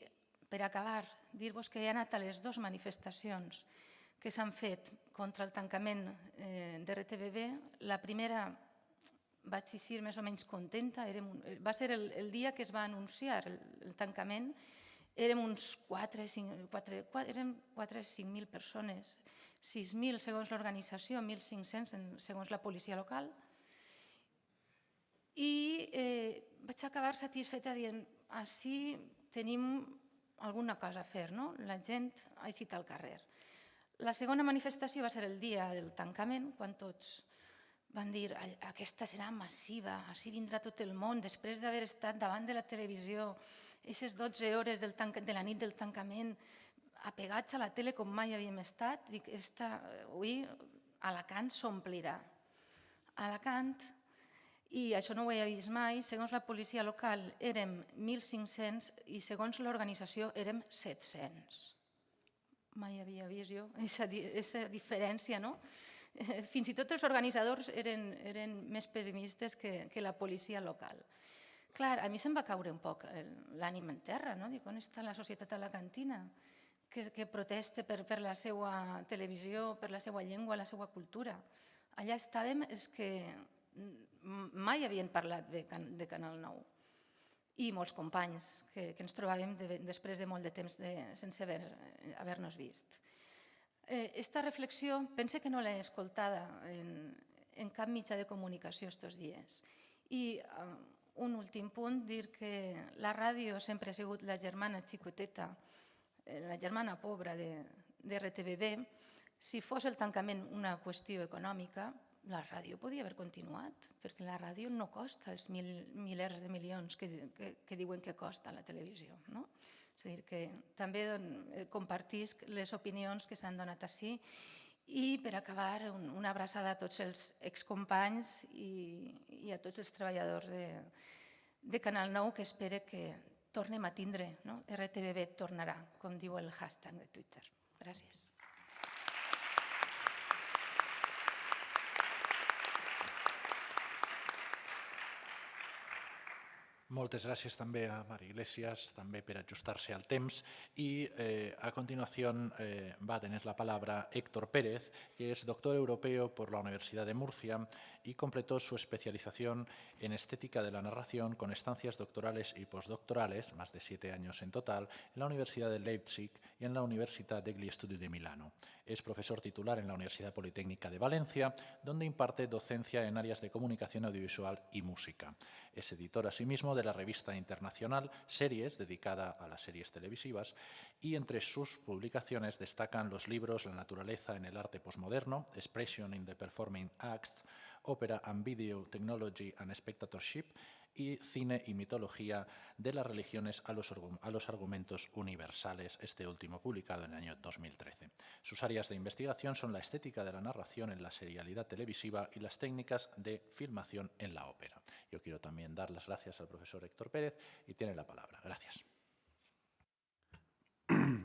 per acabar, dir-vos que he anat a les dues manifestacions que s'han fet contra el tancament de RTBB. La primera vaig eixir més o menys contenta, va ser el dia que es va anunciar el tancament, érem uns 4.000 o 5.000 persones, 6.000 segons l'organització, 1.500 segons la policia local, i vaig acabar satisfeta dient, així tenim alguna cosa a fer, la gent ha eixit al carrer. La segona manifestació va ser el dia del tancament, quan tots van dir aquesta serà massiva, així vindrà tot el món, després d'haver estat davant de la televisió, aquestes 12 hores de la nit del tancament, apegats a la tele com mai havíem estat, dic, avui Alacant s'omplirà. Alacant, i això no ho he vist mai, segons la policia local érem 1.500 i segons l'organització érem 700. Mai havia vist jo aquesta diferència, no? Fins i tot els organitzadors eren més pessimistes que la policia local. Clar, a mi se'm va caure un poc l'ànim en terra, no? Dic, on està la societat alacantina que protesta per la seva televisió, per la seva llengua, la seva cultura? Allà estàvem els que mai havien parlat bé de Canal 9 i molts companys que ens trobàvem després de molt de temps sense haver-nos vist. Aquesta reflexió pense que no l'he escoltada en cap mitjà de comunicació estos dies. I un últim punt, dir que la ràdio sempre ha sigut la germana xicoteta, la germana pobra de RTBB. Si fos el tancament una qüestió econòmica, la ràdio podia haver continuat, perquè la ràdio no costa els milers de milions que diuen que costa la televisió. És a dir, que també compartisc les opinions que s'han donat així I, per acabar, una abraçada a tots els excompanys i a tots els treballadors de Canal 9, que espero que tornem a tindre, no? RTBB tornarà, com diu el hashtag de Twitter. Gràcies. Moltes gràcies també a Mari Iglesias, també per ajustar-se al temps. Y a continuación va a tener la palabra Héctor Pérez, que es doctor europeo por la Universidad de Murcia y completó su especialización en estética de la narración con estancias doctorales y postdoctorales, más de 7 años en total, en la Universidad de Leipzig y en la Universitat degli Studi de Milano. Es profesor titular en la Universidad Politécnica de Valencia, donde imparte docencia en áreas de comunicación audiovisual y música. Es editor asimismo de la revista internacional Series, dedicada a las series televisivas, y entre sus publicaciones destacan los libros La naturaleza en el arte posmoderno, Expression in the Performing Arts, Opera and Video Technology and Spectatorship y Cine y mitología de las religiones a los argumentos universales, este último publicado en el año 2013. Sus áreas de investigación son la estética de la narración en la serialidad televisiva y las técnicas de filmación en la ópera. Yo quiero también dar las gracias al profesor Héctor Pérez y tiene la palabra. Gracias.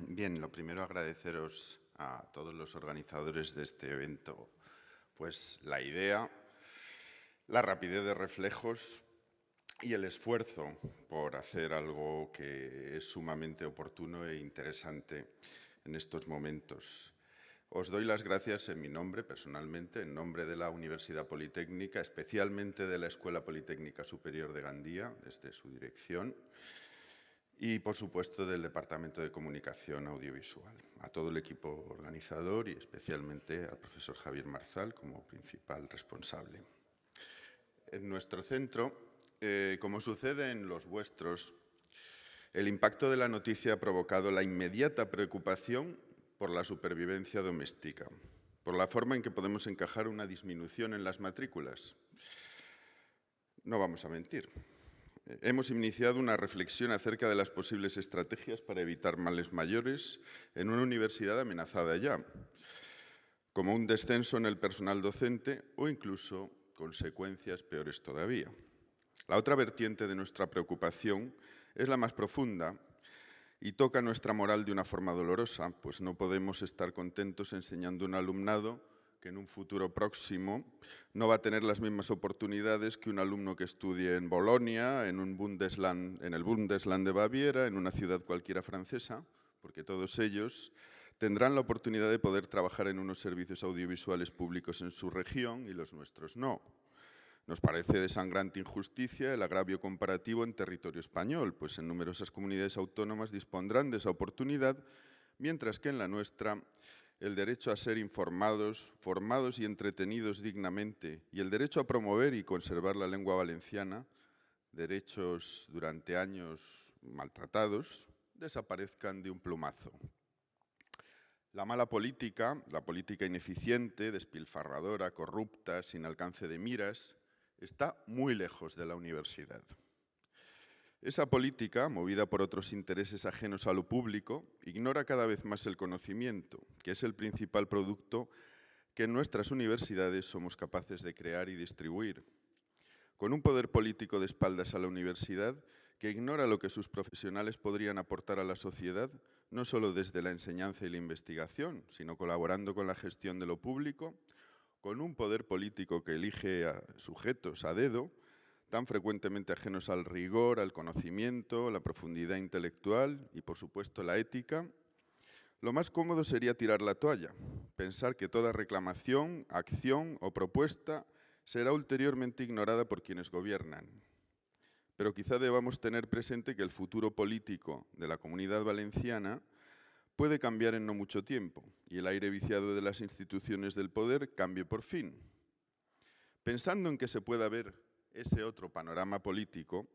Bien, lo primero agradeceros a todos los organizadores de este evento, pues la idea, la rapidez de reflejos y el esfuerzo por hacer algo que es sumamente oportuno e interesante en estos momentos. Os doy las gracias en mi nombre, personalmente, en nombre de la Universidad Politécnica, especialmente de la Escuela Politécnica Superior de Gandía, desde su dirección, y, por supuesto, del Departamento de Comunicación Audiovisual, a todo el equipo organizador y especialmente al profesor Javier Marzal como principal responsable. En nuestro centro, como sucede en los vuestros, el impacto de la noticia ha provocado la inmediata preocupación por la supervivencia doméstica, por la forma en que podemos encajar una disminución en las matrículas. No vamos a mentir. Hemos iniciado una reflexión acerca de las posibles estrategias para evitar males mayores en una universidad amenazada ya, como un descenso en el personal docente o incluso consecuencias peores todavía. La otra vertiente de nuestra preocupación es la más profunda y toca nuestra moral de una forma dolorosa, pues no podemos estar contentos enseñando a un alumnado que en un futuro próximo no va a tener las mismas oportunidades que un alumno que estudie en Bolonia, en el Bundesland de Baviera, en una ciudad cualquiera francesa, porque todos ellos tendrán la oportunidad de poder trabajar en unos servicios audiovisuales públicos en su región y los nuestros no. Nos parece de sangrante injusticia el agravio comparativo en territorio español, pues en numerosas comunidades autónomas dispondrán de esa oportunidad, mientras que en la nuestra el derecho a ser informados, formados y entretenidos dignamente y el derecho a promover y conservar la lengua valenciana, derechos durante años maltratados, desaparezcan de un plumazo. La mala política, la política ineficiente, despilfarradora, corrupta, sin alcance de miras, está muy lejos de la universidad. Esa política, movida por otros intereses ajenos a lo público, ignora cada vez más el conocimiento, que es el principal producto que en nuestras universidades somos capaces de crear y distribuir. Con un poder político de espaldas a la universidad que ignora lo que sus profesionales podrían aportar a la sociedad, no solo desde la enseñanza y la investigación, sino colaborando con la gestión de lo público, con un poder político que elige a sujetos a dedo, tan frecuentemente ajenos al rigor, al conocimiento, la profundidad intelectual y, por supuesto, la ética, lo más cómodo sería tirar la toalla, pensar que toda reclamación, acción o propuesta será ulteriormente ignorada por quienes gobiernan. Pero quizá debamos tener presente que el futuro político de la Comunidad Valenciana puede cambiar en no mucho tiempo y el aire viciado de las instituciones del poder cambie por fin. Pensando en que se pueda ver ese otro panorama político,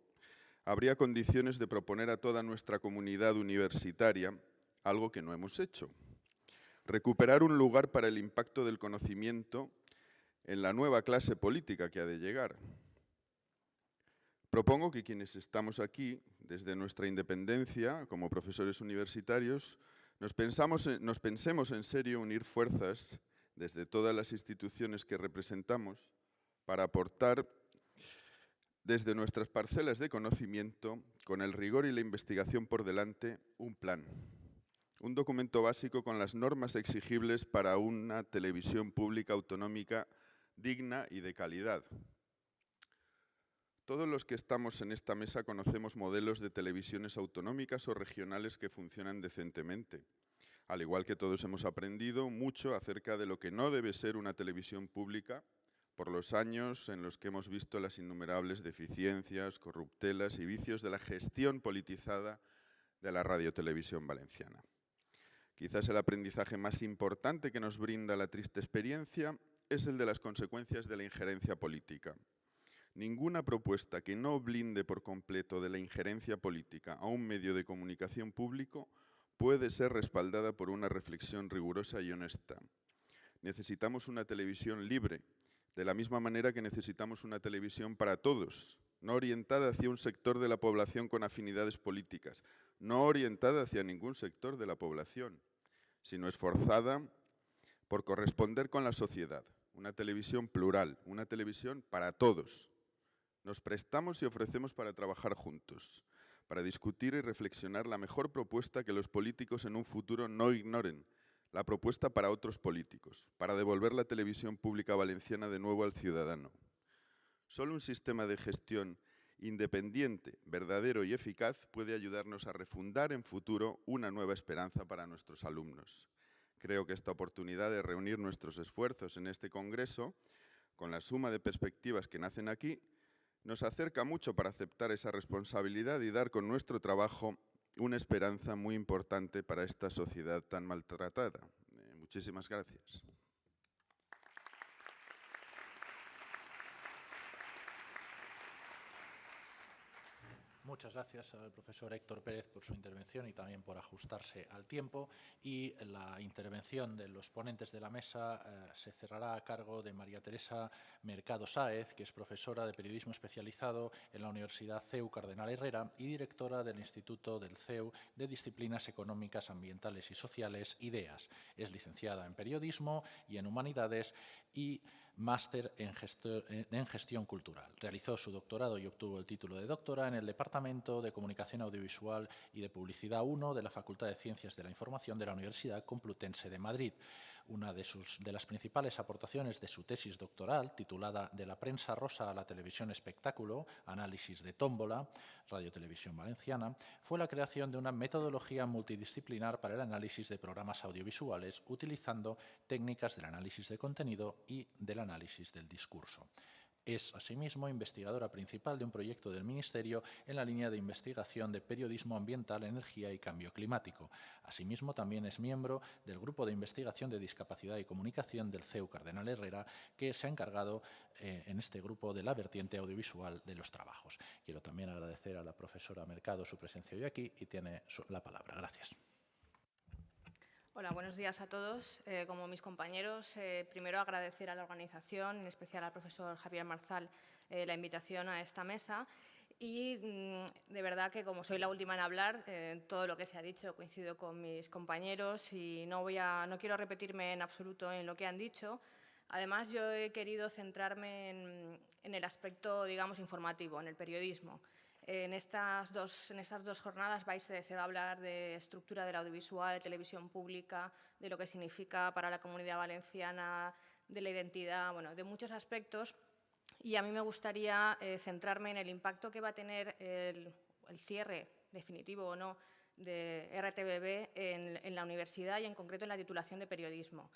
habría condiciones de proponer a toda nuestra comunidad universitaria algo que no hemos hecho. Recuperar un lugar para el impacto del conocimiento en la nueva clase política que ha de llegar. Propongo que quienes estamos aquí, desde nuestra independencia, como profesores universitarios, nos pensemos en serio unir fuerzas desde todas las instituciones que representamos, para aportar desde nuestras parcelas de conocimiento, con el rigor y la investigación por delante, un plan. Un documento básico con las normas exigibles para una televisión pública autonómica digna y de calidad. Todos los que estamos en esta mesa conocemos modelos de televisiones autonómicas o regionales que funcionan decentemente. Al igual que todos hemos aprendido mucho acerca de lo que no debe ser una televisión pública por los años en los que hemos visto las innumerables deficiencias, corruptelas y vicios de la gestión politizada de la radiotelevisión valenciana. Quizás el aprendizaje más importante que nos brinda la triste experiencia es el de las consecuencias de la injerencia política. Ninguna propuesta que no blinde por completo de la injerencia política a un medio de comunicación público puede ser respaldada por una reflexión rigurosa y honesta. Necesitamos una televisión libre, de la misma manera que necesitamos una televisión para todos, no orientada hacia un sector de la población con afinidades políticas, no orientada hacia ningún sector de la población, sino esforzada por corresponder con la sociedad. Una televisión plural, una televisión para todos. Nos prestamos y ofrecemos para trabajar juntos, para discutir y reflexionar la mejor propuesta que los políticos en un futuro no ignoren, la propuesta para otros políticos, para devolver la televisión pública valenciana de nuevo al ciudadano. Solo un sistema de gestión independiente, verdadero y eficaz puede ayudarnos a refundar en futuro una nueva esperanza para nuestros alumnos. Creo que esta oportunidad de reunir nuestros esfuerzos en este congreso, con la suma de perspectivas que nacen aquí, nos acerca mucho para aceptar esa responsabilidad y dar con nuestro trabajo una esperanza muy importante para esta sociedad tan maltratada. Muchísimas gracias. Muchas gracias al profesor Héctor Pérez por su intervención y también por ajustarse al tiempo. Y la intervención de los ponentes de la mesa se cerrará a cargo de María Teresa Mercado Sáez, que es profesora de periodismo especializado en la Universidad CEU Cardenal Herrera y directora del Instituto del CEU de Disciplinas Económicas, Ambientales y Sociales, IDEAS. Es licenciada en Periodismo y en Humanidades y máster en Gestión Cultural. Realizó su doctorado y obtuvo el título de doctora en el Departamento de Comunicación Audiovisual y de Publicidad 1 de la Facultad de Ciencias de la Información de la Universidad Complutense de Madrid. Una de las principales aportaciones de su tesis doctoral, titulada De la prensa rosa a la televisión espectáculo, análisis de tómbola, Radio-Televisión Valenciana, fue la creación de una metodología multidisciplinar para el análisis de programas audiovisuales, utilizando técnicas del análisis de contenido y del análisis del discurso. Es, asimismo, investigadora principal de un proyecto del Ministerio en la línea de investigación de periodismo ambiental, energía y cambio climático. Asimismo, también es miembro del Grupo de Investigación de Discapacidad y Comunicación del CEU Cardenal Herrera, que se ha encargado en este grupo de la vertiente audiovisual de los trabajos. Quiero también agradecer a la profesora Mercado su presencia hoy aquí y tiene la palabra. Gracias. Hola, buenos días a todos. Como mis compañeros, primero agradecer a la organización, en especial al profesor Javier Marzal, la invitación a esta mesa. Y de verdad que como soy la última en hablar, todo lo que se ha dicho coincido con mis compañeros y no quiero repetirme en absoluto en lo que han dicho. Además, yo he querido centrarme en el aspecto, digamos, informativo, en el periodismo. En estas dos jornadas se va a hablar de estructura del audiovisual, de televisión pública, de lo que significa para la Comunidad Valenciana, de la identidad, bueno, de muchos aspectos. Y a mí me gustaría centrarme en el impacto que va a tener el cierre, definitivo o no, de RTBB en la universidad y en concreto en la titulación de periodismo.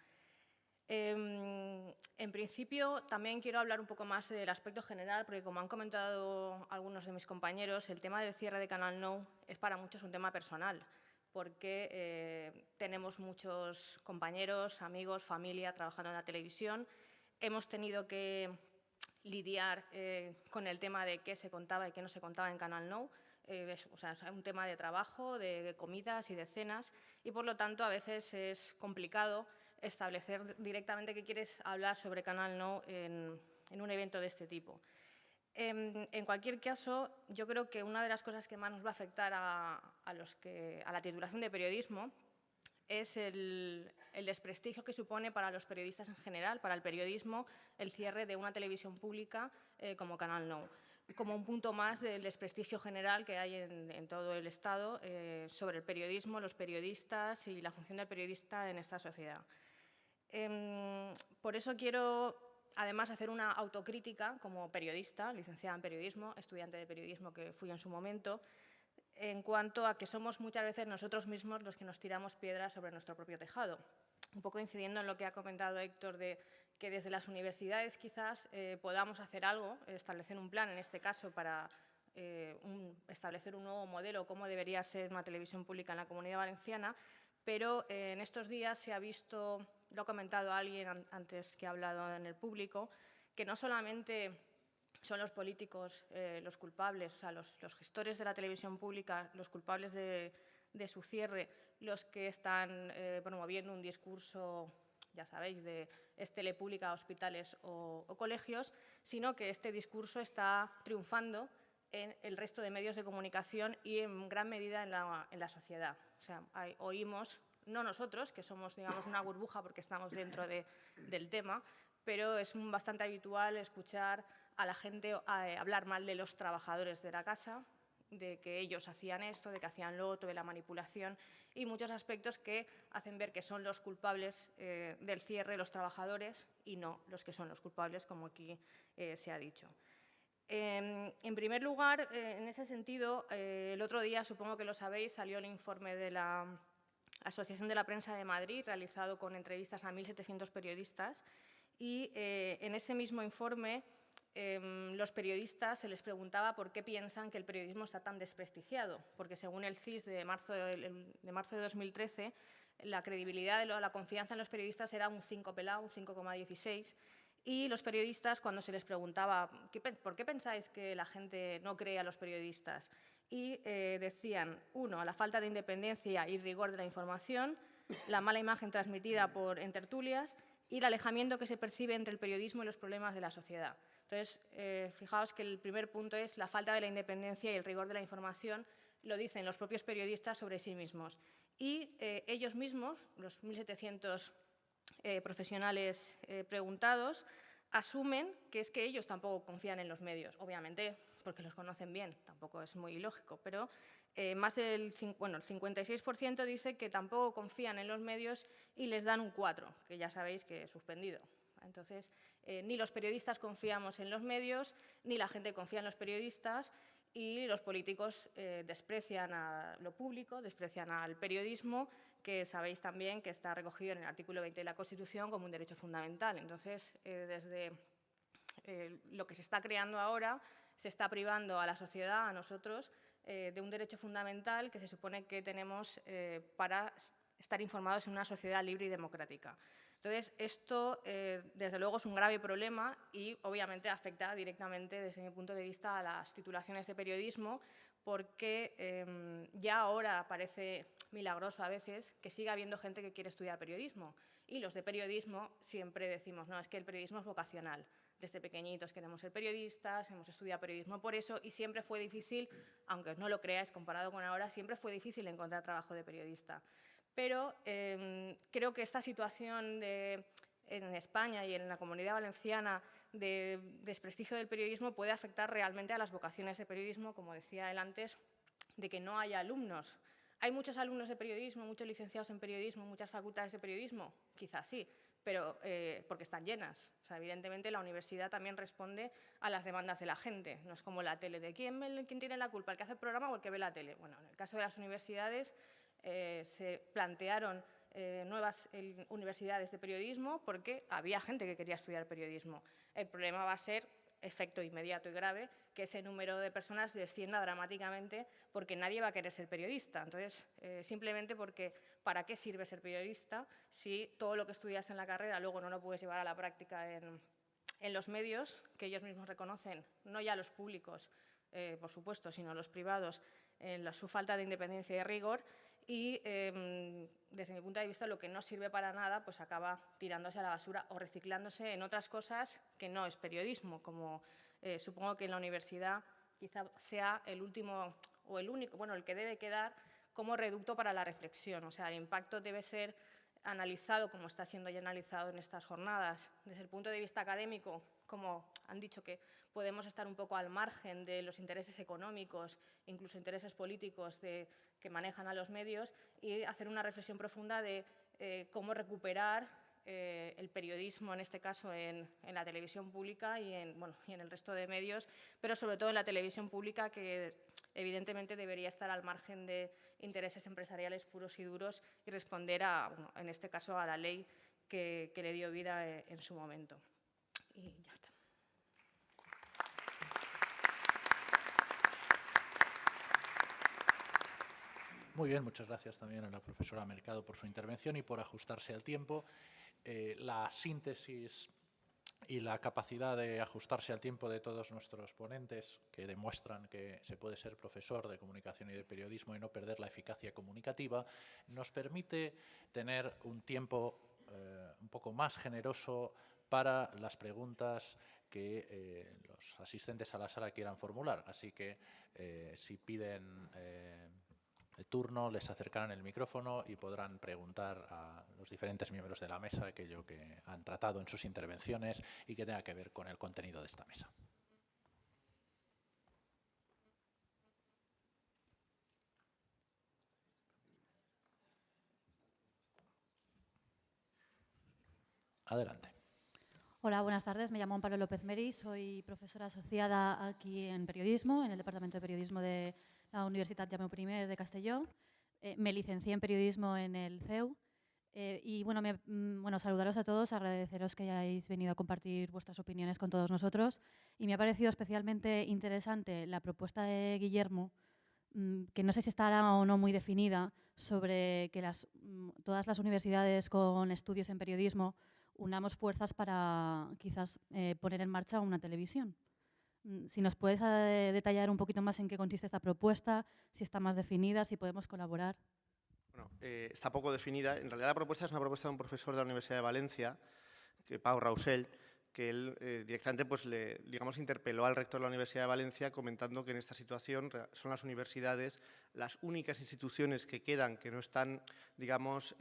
En principio, también quiero hablar un poco más del aspecto general, porque como han comentado algunos de mis compañeros, el tema del cierre de Canal Nou es para muchos un tema personal, porque tenemos muchos compañeros, amigos, familia trabajando en la televisión. Hemos tenido que lidiar con el tema de qué se contaba y qué no se contaba en Canal Nou. Es un tema de trabajo, de comidas y de cenas, y por lo tanto a veces es complicado establecer directamente qué quieres hablar sobre Canal Nou en un evento de este tipo. En cualquier caso, yo creo que una de las cosas que más nos va a afectar a la titulación de periodismo es el desprestigio que supone para los periodistas en general, para el periodismo, el cierre de una televisión pública como Canal Nou, como un punto más del desprestigio general que hay en todo el Estado sobre el periodismo, los periodistas y la función del periodista en esta sociedad. Por eso quiero, además, hacer una autocrítica como periodista, licenciada en periodismo, estudiante de periodismo que fui en su momento, en cuanto a que somos muchas veces nosotros mismos los que nos tiramos piedras sobre nuestro propio tejado. Un poco incidiendo en lo que ha comentado Héctor de que desde las universidades quizás podamos hacer algo, establecer un plan, en este caso, para establecer un nuevo modelo, cómo debería ser una televisión pública en la Comunidad Valenciana, pero en estos días se ha visto, lo ha comentado alguien antes que ha hablado en el público, que no solamente son los políticos los culpables, o sea, los gestores de la televisión pública, los culpables de su cierre, los que están promoviendo un discurso, ya sabéis, de tele pública a hospitales o colegios, sino que este discurso está triunfando en el resto de medios de comunicación y en gran medida en la sociedad. O sea, oímos, no nosotros, que somos, digamos, una burbuja porque estamos dentro del tema, pero es bastante habitual escuchar a la gente hablar mal de los trabajadores de la casa, de que ellos hacían esto, de que hacían lo otro, de la manipulación y muchos aspectos que hacen ver que son los culpables del cierre los trabajadores y no los que son los culpables, como aquí se ha dicho. En primer lugar, en ese sentido, el otro día, supongo que lo sabéis, salió el informe de la Asociación de la Prensa de Madrid, realizado con entrevistas a 1.700 periodistas, y en ese mismo informe los periodistas se les preguntaba por qué piensan que el periodismo está tan desprestigiado, porque según el CIS de marzo de 2013, la credibilidad, la confianza en los periodistas era un 5 pelado, un 5,16, y los periodistas, cuando se les preguntaba ¿por qué pensáis que la gente no cree a los periodistas? Y decían, uno, la falta de independencia y rigor de la información, la mala imagen transmitida en tertulias y el alejamiento que se percibe entre el periodismo y los problemas de la sociedad. Entonces, fijaos que el primer punto es la falta de la independencia y el rigor de la información, lo dicen los propios periodistas sobre sí mismos. Y ellos mismos, los 1.700 profesionales preguntados, asumen que es que ellos tampoco confían en los medios, obviamente porque los conocen bien, tampoco es muy ilógico, pero más del el 56% dice que tampoco confían en los medios y les dan un 4, que ya sabéis que es suspendido. Entonces, ni los periodistas confiamos en los medios, ni la gente confía en los periodistas y los políticos desprecian a lo público, desprecian al periodismo, que sabéis también que está recogido en el artículo 20 de la Constitución como un derecho fundamental. Entonces, desde lo que se está creando ahora, se está privando a la sociedad, a nosotros, de un derecho fundamental que se supone que tenemos para estar informados en una sociedad libre y democrática. Entonces, esto, desde luego, es un grave problema y, obviamente, afecta directamente, desde mi punto de vista, a las titulaciones de periodismo, porque ya ahora parece milagroso a veces que siga habiendo gente que quiere estudiar periodismo. Y los de periodismo siempre decimos, no, es que el periodismo es vocacional. Desde pequeñitos queremos ser periodistas, hemos estudiado periodismo por eso y siempre fue difícil, aunque no lo creáis comparado con ahora, siempre fue difícil encontrar trabajo de periodista. Pero creo que esta situación en España y en la Comunidad Valenciana de desprestigio del periodismo puede afectar realmente a las vocaciones de periodismo, como decía él antes, de que no haya alumnos. ¿Hay muchos alumnos de periodismo, muchos licenciados en periodismo, muchas facultades de periodismo? Quizás sí, pero porque están llenas. O sea, evidentemente la universidad también responde a las demandas de la gente. No es como la tele, de quién tiene la culpa, el que hace el programa o el que ve la tele. Bueno, en el caso de las universidades se plantearon nuevas universidades de periodismo porque había gente que quería estudiar periodismo. El problema va a ser efecto inmediato y grave, que ese número de personas descienda dramáticamente porque nadie va a querer ser periodista. Entonces, simplemente porque ¿para qué sirve ser periodista si todo lo que estudias en la carrera luego no lo puedes llevar a la práctica en los medios, que ellos mismos reconocen, no ya los públicos, por supuesto, sino los privados, en su falta de independencia y de rigor? Y desde mi punto de vista lo que no sirve para nada pues acaba tirándose a la basura o reciclándose en otras cosas que no es periodismo, como supongo que en la universidad quizá sea el último o el único, bueno, el que debe quedar como reducto para la reflexión. O sea, el impacto debe ser analizado, como está siendo ya analizado en estas jornadas, desde el punto de vista académico, como han dicho que podemos estar un poco al margen de los intereses económicos, incluso intereses políticos que manejan a los medios, y hacer una reflexión profunda de cómo recuperar el periodismo, en este caso en la televisión pública y en el resto de medios, pero sobre todo en la televisión pública, que evidentemente debería estar al margen de intereses empresariales puros y duros y responder en este caso, a la ley que le dio vida en su momento. Y ya está. Muy bien, muchas gracias también a la profesora Mercado por su intervención y por ajustarse al tiempo. La síntesis y la capacidad de ajustarse al tiempo de todos nuestros ponentes, que demuestran que se puede ser profesor de comunicación y de periodismo y no perder la eficacia comunicativa, nos permite tener un tiempo un poco más generoso para las preguntas que los asistentes a la sala quieran formular. Así que si piden el turno, les acercarán el micrófono y podrán preguntar a los diferentes miembros de la mesa aquello que han tratado en sus intervenciones y que tenga que ver con el contenido de esta mesa. Adelante. Hola, buenas tardes. Me llamo Amparo López Meri, soy profesora asociada aquí en periodismo, en el Departamento de Periodismo de la Universitat Jaume I de Castelló. Me licencié en periodismo en el CEU y saludaros a todos, agradeceros que hayáis venido a compartir vuestras opiniones con todos nosotros. Y me ha parecido especialmente interesante la propuesta de Guillermo, que no sé si estará o no muy definida, sobre que todas las universidades con estudios en periodismo unamos fuerzas para quizás poner en marcha una televisión. Si nos puedes detallar un poquito más en qué consiste esta propuesta, si está más definida, si podemos colaborar. Bueno, está poco definida. En realidad la propuesta es una propuesta de un profesor de la Universidad de Valencia, Pau Rausell, que él directamente interpeló al rector de la Universidad de Valencia comentando que en esta situación son las universidades las únicas instituciones que quedan, que no están, digamos,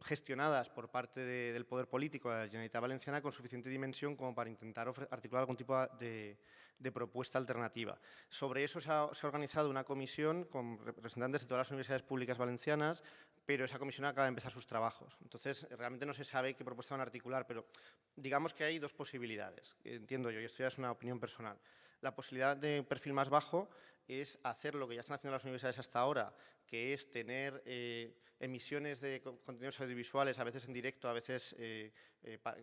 gestionadas por parte del poder político de la Generalitat Valenciana con suficiente dimensión como para intentar articular algún tipo de propuesta alternativa. Sobre eso se ha organizado una comisión con representantes de todas las universidades públicas valencianas, pero esa comisión acaba de empezar sus trabajos. Entonces, realmente no se sabe qué propuesta van a articular, pero digamos que hay dos posibilidades, entiendo yo, y esto ya es una opinión personal. La posibilidad de perfil más bajo es hacer lo que ya están haciendo las universidades hasta ahora, que es tener emisiones de contenidos audiovisuales, a veces en directo, a veces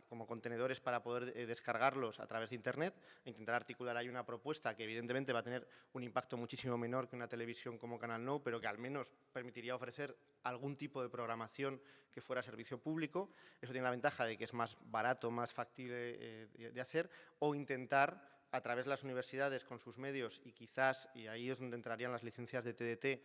como contenedores para poder descargarlos a través de Internet, e intentar articular ahí una propuesta que evidentemente va a tener un impacto muchísimo menor que una televisión como Canal Nou, pero que al menos permitiría ofrecer algún tipo de programación que fuera servicio público. Eso tiene la ventaja de que es más barato, más factible de hacer, o intentar a través de las universidades con sus medios y quizás, y ahí es donde entrarían las licencias de TDT,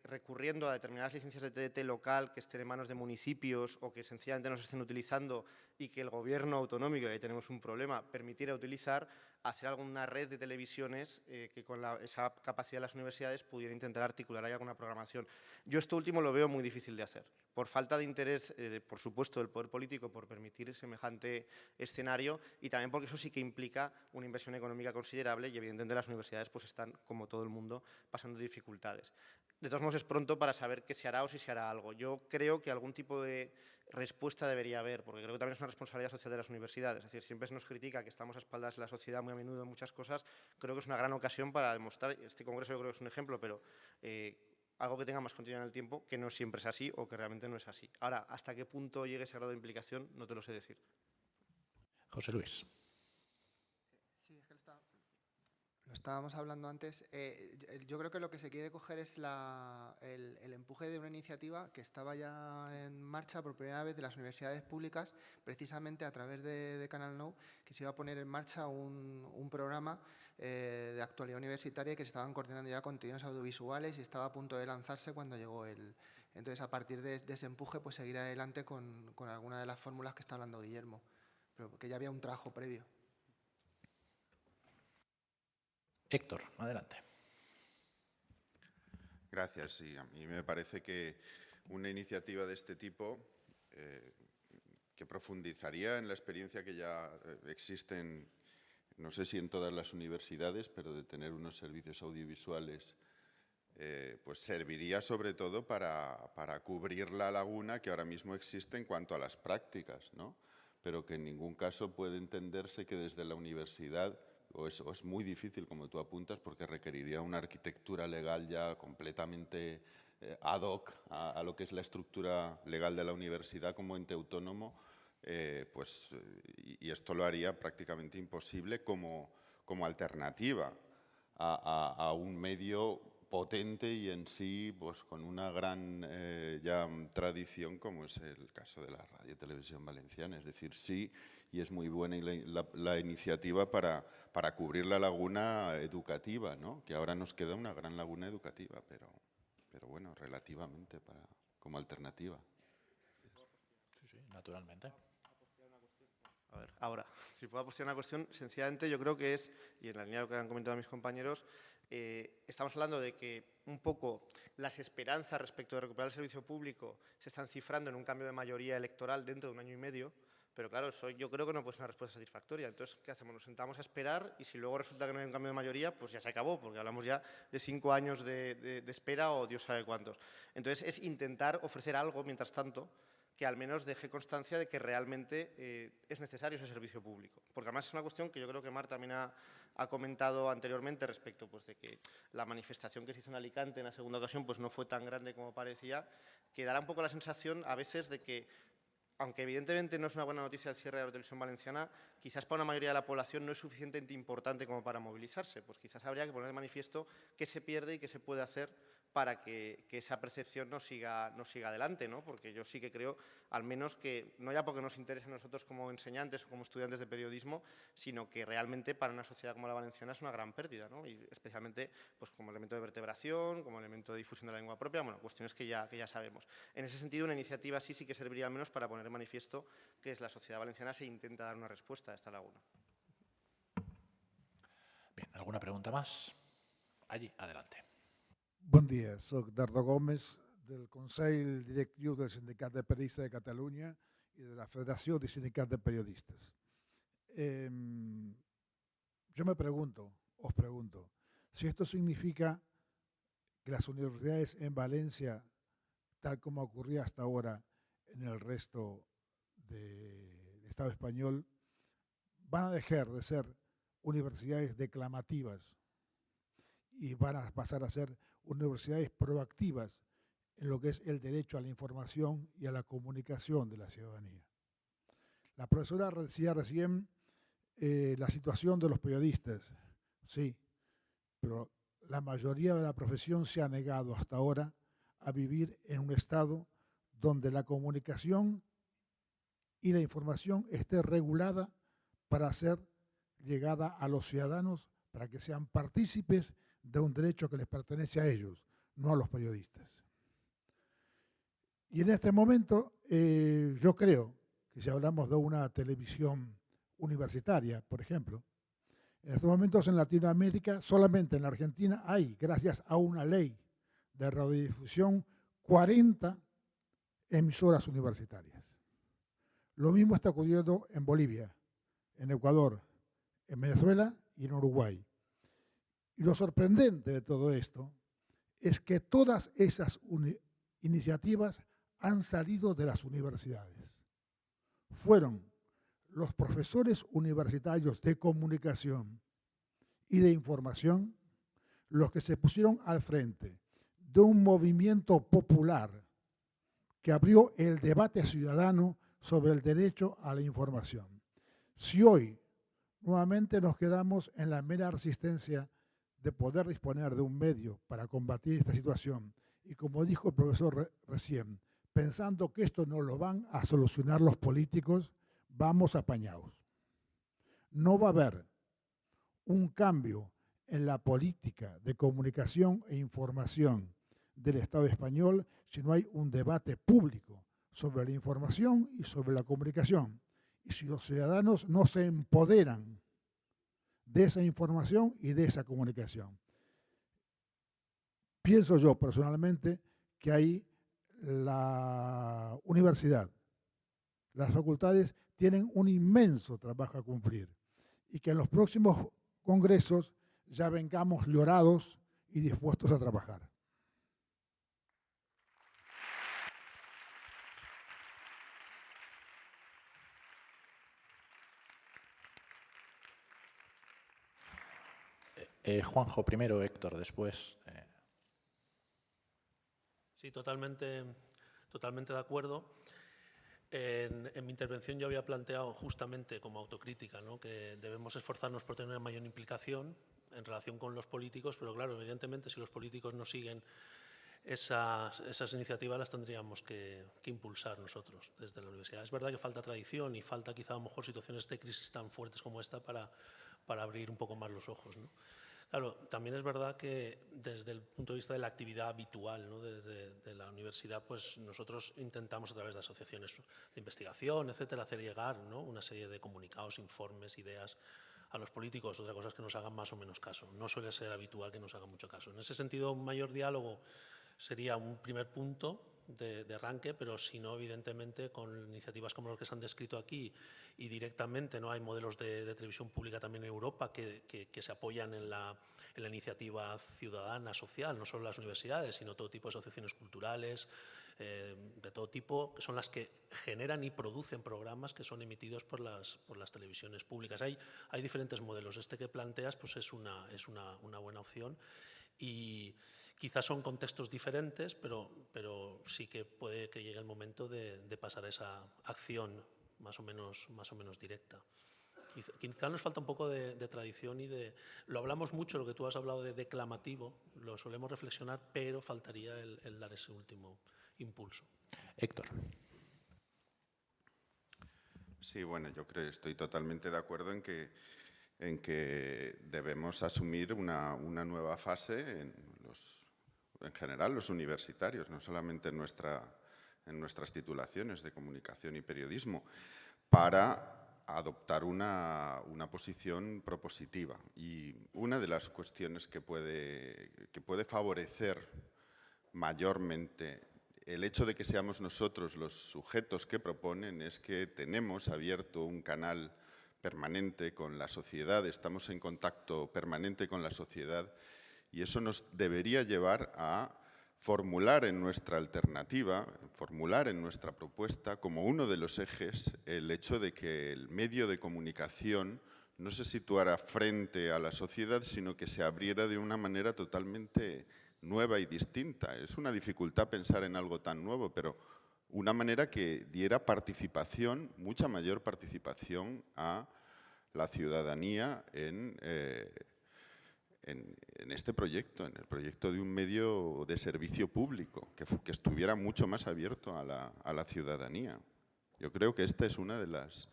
recurriendo a determinadas licencias de TDT local que estén en manos de municipios o que sencillamente no se estén utilizando y que el gobierno autonómico, y ahí tenemos un problema, permitiera utilizar, hacer alguna red de televisiones que con esa capacidad de las universidades pudiera intentar articular ahí alguna programación. Yo esto último lo veo muy difícil de hacer, por falta de interés, por supuesto, del poder político por permitir semejante escenario y también porque eso sí que implica una inversión económica considerable y evidentemente las universidades pues están, como todo el mundo, pasando dificultades. De todos modos, es pronto para saber qué se hará o si se hará algo. Yo creo que algún tipo de respuesta debería haber, porque creo que también es una responsabilidad social de las universidades. Es decir, siempre se nos critica que estamos a espaldas de la sociedad muy a menudo en muchas cosas. Creo que es una gran ocasión para demostrar, este congreso yo creo que es un ejemplo, pero algo que tenga más continuidad en el tiempo, que no siempre es así o que realmente no es así. Ahora, hasta qué punto llegue ese grado de implicación, no te lo sé decir. José Luis. Sí, es que lo estábamos hablando antes. Yo creo que lo que se quiere coger es el empuje de una iniciativa que estaba ya en marcha por primera vez de las universidades públicas, precisamente a través de Canal Nou, que se iba a poner en marcha un programa de actualidad universitaria que se estaban coordinando ya contenidos audiovisuales y estaba a punto de lanzarse cuando llegó Entonces, a partir de ese empuje, pues seguir adelante con alguna de las fórmulas que está hablando Guillermo, pero que ya había un trabajo previo. Héctor, adelante. Gracias. Sí, a mí me parece que una iniciativa de este tipo que profundizaría en la experiencia que ya existen, no sé si en todas las universidades, pero de tener unos servicios audiovisuales, pues serviría sobre todo para cubrir la laguna que ahora mismo existe en cuanto a las prácticas, ¿no? Pero que en ningún caso puede entenderse que desde la universidad, o es muy difícil, como tú apuntas, porque requeriría una arquitectura legal ya completamente ad hoc a lo que es la estructura legal de la universidad como ente autónomo, y esto lo haría prácticamente imposible como alternativa a un medio potente y en sí pues con una gran ya tradición como es el caso de la Radio y Televisión Valenciana. Es decir, sí, y es muy buena la iniciativa para cubrir la laguna educativa, ¿no? Que ahora nos queda una gran laguna educativa, pero bueno, relativamente como alternativa. Sí, sí, naturalmente. A ver, ahora, si puedo postear una cuestión, sencillamente yo creo que es, y en la línea de lo que han comentado mis compañeros, estamos hablando de que un poco las esperanzas respecto de recuperar el servicio público se están cifrando en un cambio de mayoría electoral dentro de 1 año y medio, pero claro, eso yo creo que no puede ser una respuesta satisfactoria. Entonces, ¿qué hacemos? Nos sentamos a esperar y si luego resulta que no hay un cambio de mayoría, pues ya se acabó, porque hablamos ya de 5 años de espera o Dios sabe cuántos. Entonces, es intentar ofrecer algo, mientras tanto, que al menos deje constancia de que realmente es necesario ese servicio público. Porque además es una cuestión que yo creo que Mar también ha comentado anteriormente respecto pues, de que la manifestación que se hizo en Alicante en la segunda ocasión pues, no fue tan grande como parecía, que dará un poco la sensación a veces de que, aunque evidentemente no es una buena noticia el cierre de la televisión valenciana, quizás para una mayoría de la población no es suficientemente importante como para movilizarse. Pues quizás habría que poner de manifiesto qué se pierde y qué se puede hacer para que esa percepción no siga adelante, ¿no? Porque yo sí que creo, al menos que, no ya porque nos interese a nosotros como enseñantes o como estudiantes de periodismo, sino que realmente para una sociedad como la valenciana es una gran pérdida, ¿no? Y especialmente pues, como elemento de vertebración, como elemento de difusión de la lengua propia, bueno, cuestiones que ya sabemos. En ese sentido, una iniciativa así sí que serviría al menos para poner de manifiesto que es la sociedad valenciana se intenta dar una respuesta a esta laguna. Bien, ¿alguna pregunta más? Allí, adelante. Bon dia, soc Dardo Gómez, del Consell Directiu del Sindicat de Periodistes de Catalunya i de la Federació de Sindicats de Periodistes. Yo me pregunto, os pregunto, si esto significa que las universidades en Valencia, tal como ocurría hasta ahora en el resto del Estado español, van a dejar de ser universidades declamativas y van a pasar a ser universidades proactivas en lo que es el derecho a la información y a la comunicación de la ciudadanía. La profesora decía recién la situación de los periodistas, sí, pero la mayoría de la profesión se ha negado hasta ahora a vivir en un estado donde la comunicación y la información esté regulada para ser llegada a los ciudadanos, para que sean partícipes de un derecho que les pertenece a ellos, no a los periodistas. Y en este momento yo creo que si hablamos de una televisión universitaria, por ejemplo, en estos momentos en Latinoamérica, solamente en la Argentina hay, gracias a una ley de radiodifusión, 40 emisoras universitarias. Lo mismo está ocurriendo en Bolivia, en Ecuador, en Venezuela y en Uruguay. Y lo sorprendente de todo esto es que todas esas iniciativas han salido de las universidades. Fueron los profesores universitarios de comunicación y de información los que se pusieron al frente de un movimiento popular que abrió el debate ciudadano sobre el derecho a la información. Si hoy nuevamente nos quedamos en la mera resistencia de poder disponer de un medio para combatir esta situación, y como dijo el profesor recién, pensando que esto no lo van a solucionar los políticos, vamos apañados. No va a haber un cambio en la política de comunicación e información del Estado español si no hay un debate público sobre la información y sobre la comunicación. Y si los ciudadanos no se empoderan de esa información y de esa comunicación. pienso yo personalmente que ahí la universidad, las facultades tienen un inmenso trabajo a cumplir y que en los próximos congresos ya vengamos llorados y dispuestos a trabajar. Juanjo primero, Héctor después. Sí, totalmente de acuerdo. En mi intervención yo había planteado justamente como autocrítica, ¿no?, que debemos esforzarnos por tener una mayor implicación en relación con los políticos, pero claro, evidentemente si los políticos no siguen esas iniciativas las tendríamos que impulsar nosotros desde la universidad. Es verdad que falta tradición y falta quizá a lo mejor situaciones de crisis tan fuertes como esta para abrir un poco más los ojos, ¿no? Claro, también es verdad que desde el punto de vista de la actividad habitual, ¿no?, de la universidad, pues nosotros intentamos a través de asociaciones de investigación, etcétera, hacer llegar, ¿no?, una serie de comunicados, informes, ideas a los políticos. Otra cosa es que nos hagan más o menos caso. No suele ser habitual que nos hagan mucho caso. En ese sentido, un mayor diálogo sería un primer punto de arranque, pero si no, evidentemente, con iniciativas como las que se han descrito aquí y directamente, ¿no?, hay modelos de televisión pública también en Europa que se apoyan en la iniciativa ciudadana, social, no solo las universidades, sino todo tipo de asociaciones culturales, de todo tipo, que son las que generan y producen programas que son emitidos por las televisiones públicas. Hay diferentes modelos. Este que planteas pues es una buena opción. Y quizás son contextos diferentes, pero sí que puede que llegue el momento de pasar a esa acción más o menos directa. Quizá nos falta un poco de tradición y lo hablamos mucho, lo que tú has hablado de declamativo, lo solemos reflexionar, pero faltaría el dar ese último impulso. Héctor. Sí, bueno, yo creo, estoy totalmente de acuerdo en que debemos asumir una nueva fase en general los universitarios, no solamente en nuestras titulaciones de comunicación y periodismo, para adoptar una posición propositiva. Y una de las cuestiones que puede favorecer mayormente el hecho de que seamos nosotros los sujetos que proponen es que tenemos abierto un canal permanente con la sociedad, estamos en contacto permanente con la sociedad y eso nos debería llevar a formular en nuestra alternativa, formular en nuestra propuesta como uno de los ejes el hecho de que el medio de comunicación no se situara frente a la sociedad, sino que se abriera de una manera totalmente nueva y distinta. Es una dificultad pensar en algo tan nuevo, pero una manera que diera participación, mucha mayor participación a la ciudadanía en este proyecto, en el proyecto de un medio de servicio público, que estuviera mucho más abierto a la ciudadanía. Yo creo que esta es una de las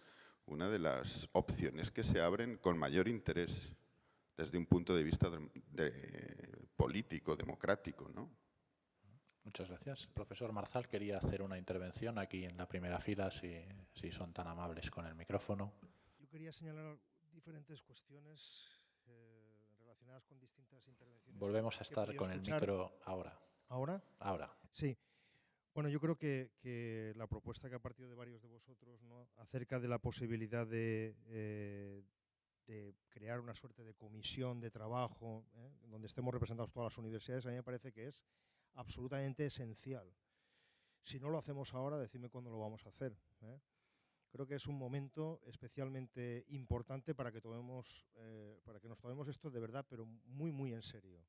opciones que se abren con mayor interés desde un punto de vista político, democrático, ¿no? Muchas gracias. El profesor Marzal quería hacer una intervención aquí en la primera fila, si son tan amables con el micrófono. Yo quería señalar diferentes cuestiones relacionadas con distintas intervenciones. Volvemos a estar con el micro ahora. ¿Ahora? Ahora. Sí. Bueno, yo creo que la propuesta que ha partido de varios de vosotros, ¿no?, acerca de la posibilidad de crear una suerte de comisión de trabajo, donde estemos representados todas las universidades, a mí me parece que es absolutamente esencial. Si no lo hacemos ahora, decidme cuándo lo vamos a hacer. Creo que es un momento especialmente importante para que nos tomemos esto de verdad, pero muy, muy en serio.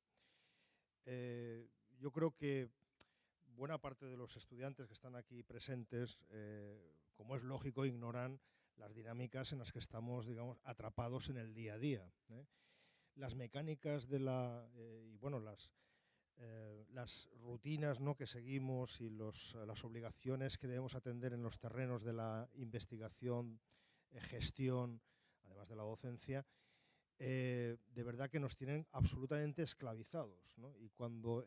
Yo creo que buena parte de los estudiantes que están aquí presentes, como es lógico, ignoran las dinámicas en las que estamos, digamos, atrapados en el día a día. Las mecánicas y bueno, las rutinas, ¿no?, que seguimos y las obligaciones que debemos atender en los terrenos de la investigación, gestión, además de la docencia, de verdad que nos tienen absolutamente esclavizados, ¿no? Y cuando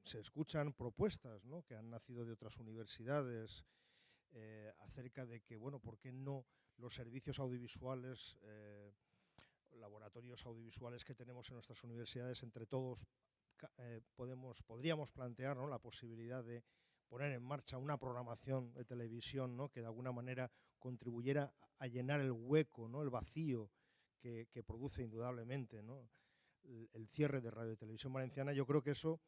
se escuchan propuestas, ¿no?, que han nacido de otras universidades acerca de que, bueno, ¿por qué no los servicios audiovisuales, laboratorios audiovisuales que tenemos en nuestras universidades, entre todos podríamos plantear, ¿no?, la posibilidad de poner en marcha una programación de televisión, ¿no?, que de alguna manera contribuyera a llenar el hueco, ¿no?, el vacío que produce indudablemente, ¿no?, el cierre de Radio y Televisión Valenciana. Yo creo que eso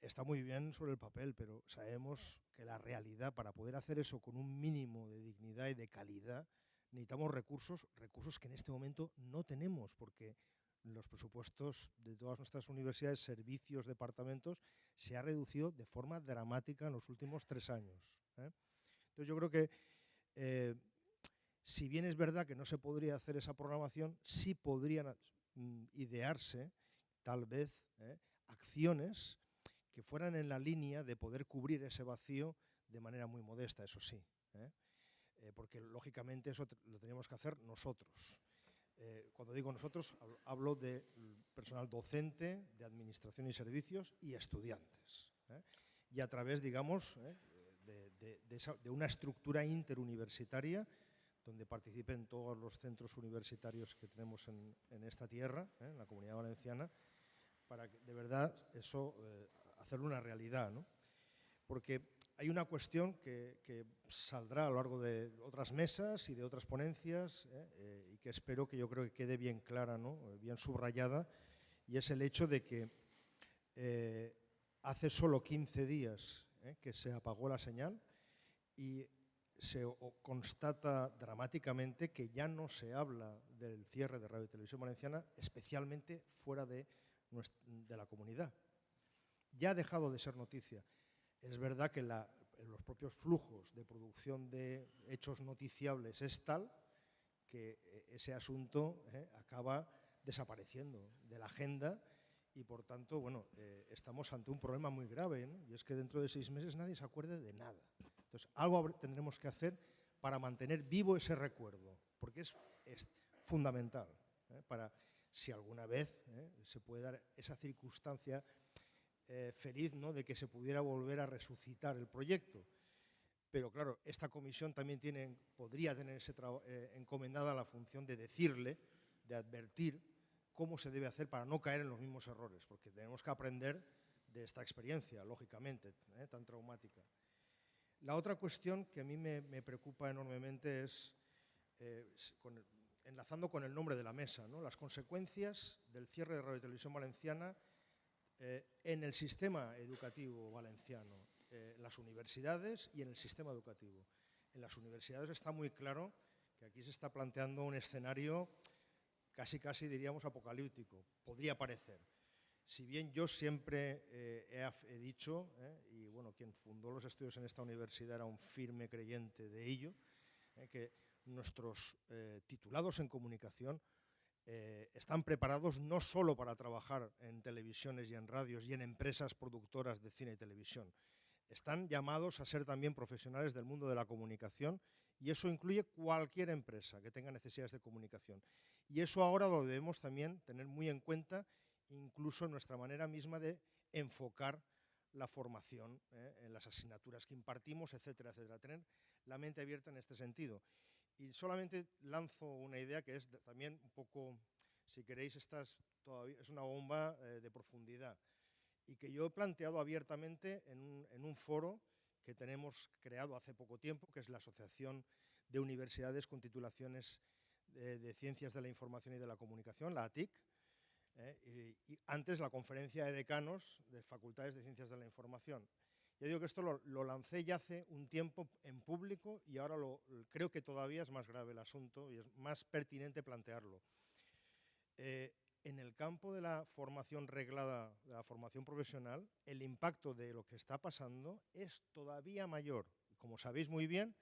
está muy bien sobre el papel, pero sabemos que la realidad, para poder hacer eso con un mínimo de dignidad y de calidad, necesitamos recursos que en este momento no tenemos, porque los presupuestos de todas nuestras universidades, servicios, departamentos, se ha reducido de forma dramática en los últimos 3 años. Entonces yo creo que, si bien es verdad que no se podría hacer esa programación, sí podrían idearse, tal vez, acciones que fueran en la línea de poder cubrir ese vacío de manera muy modesta, eso sí, porque lógicamente eso lo tenemos que hacer nosotros. Cuando digo nosotros, hablo de personal docente, de administración y servicios y estudiantes. Y a través, digamos, de una estructura interuniversitaria donde participen todos los centros universitarios que tenemos en esta tierra, en la Comunidad Valenciana, para que de verdad eso hacerlo una realidad, ¿no? Porque hay una cuestión que saldrá a lo largo de otras mesas y de otras ponencias, y que espero que yo creo que quede bien clara, ¿no?, bien subrayada, y es el hecho de que hace solo 15 días que se apagó la señal y se constata dramáticamente que ya no se habla del cierre de Radio y Televisión Valenciana, especialmente fuera de la comunidad. Ya ha dejado de ser noticia. Es verdad que los propios flujos de producción de hechos noticiables es tal que ese asunto acaba desapareciendo de la agenda y, por tanto, bueno, estamos ante un problema muy grave, ¿no? Y es que dentro de 6 meses nadie se acuerde de nada. Entonces, algo tendremos que hacer para mantener vivo ese recuerdo, porque es fundamental, para si alguna vez se puede dar esa circunstancia feliz, ¿no?, de que se pudiera volver a resucitar el proyecto. Pero claro, esta comisión también podría tener encomendada la función de decirle, de advertir cómo se debe hacer para no caer en los mismos errores, porque tenemos que aprender de esta experiencia, lógicamente, tan traumática. La otra cuestión que a mí me preocupa enormemente es, enlazando con el nombre de la mesa, ¿no?, las consecuencias del cierre de Radio y Televisión Valenciana en el sistema educativo valenciano, en las universidades y en el sistema educativo. En las universidades está muy claro que aquí se está planteando un escenario casi diríamos apocalíptico, podría parecer. Si bien yo siempre he dicho, y bueno, quien fundó los estudios en esta universidad era un firme creyente de ello, que nuestros titulados en comunicación están preparados no solo para trabajar en televisiones y en radios y en empresas productoras de cine y televisión, están llamados a ser también profesionales del mundo de la comunicación, y eso incluye cualquier empresa que tenga necesidades de comunicación. Y eso ahora lo debemos también tener muy en cuenta, incluso en nuestra manera misma de enfocar la formación en las asignaturas que impartimos, etcétera, etcétera. Tener la mente abierta en este sentido. Y solamente lanzo una idea que es también un poco, si queréis, es una bomba de profundidad, y que yo he planteado abiertamente en un foro que tenemos creado hace poco tiempo, que es la Asociación de Universidades con Titulaciones de Ciencias de la Información y de la Comunicación, la ATIC, y antes la Conferencia de Decanos de Facultades de Ciencias de la Información. Ya digo que esto lo lancé ya hace un tiempo en público y ahora creo que todavía es más grave el asunto y es más pertinente plantearlo. En el campo de la formación reglada, de la formación profesional, el impacto de lo que está pasando es todavía mayor. Como sabéis muy bien,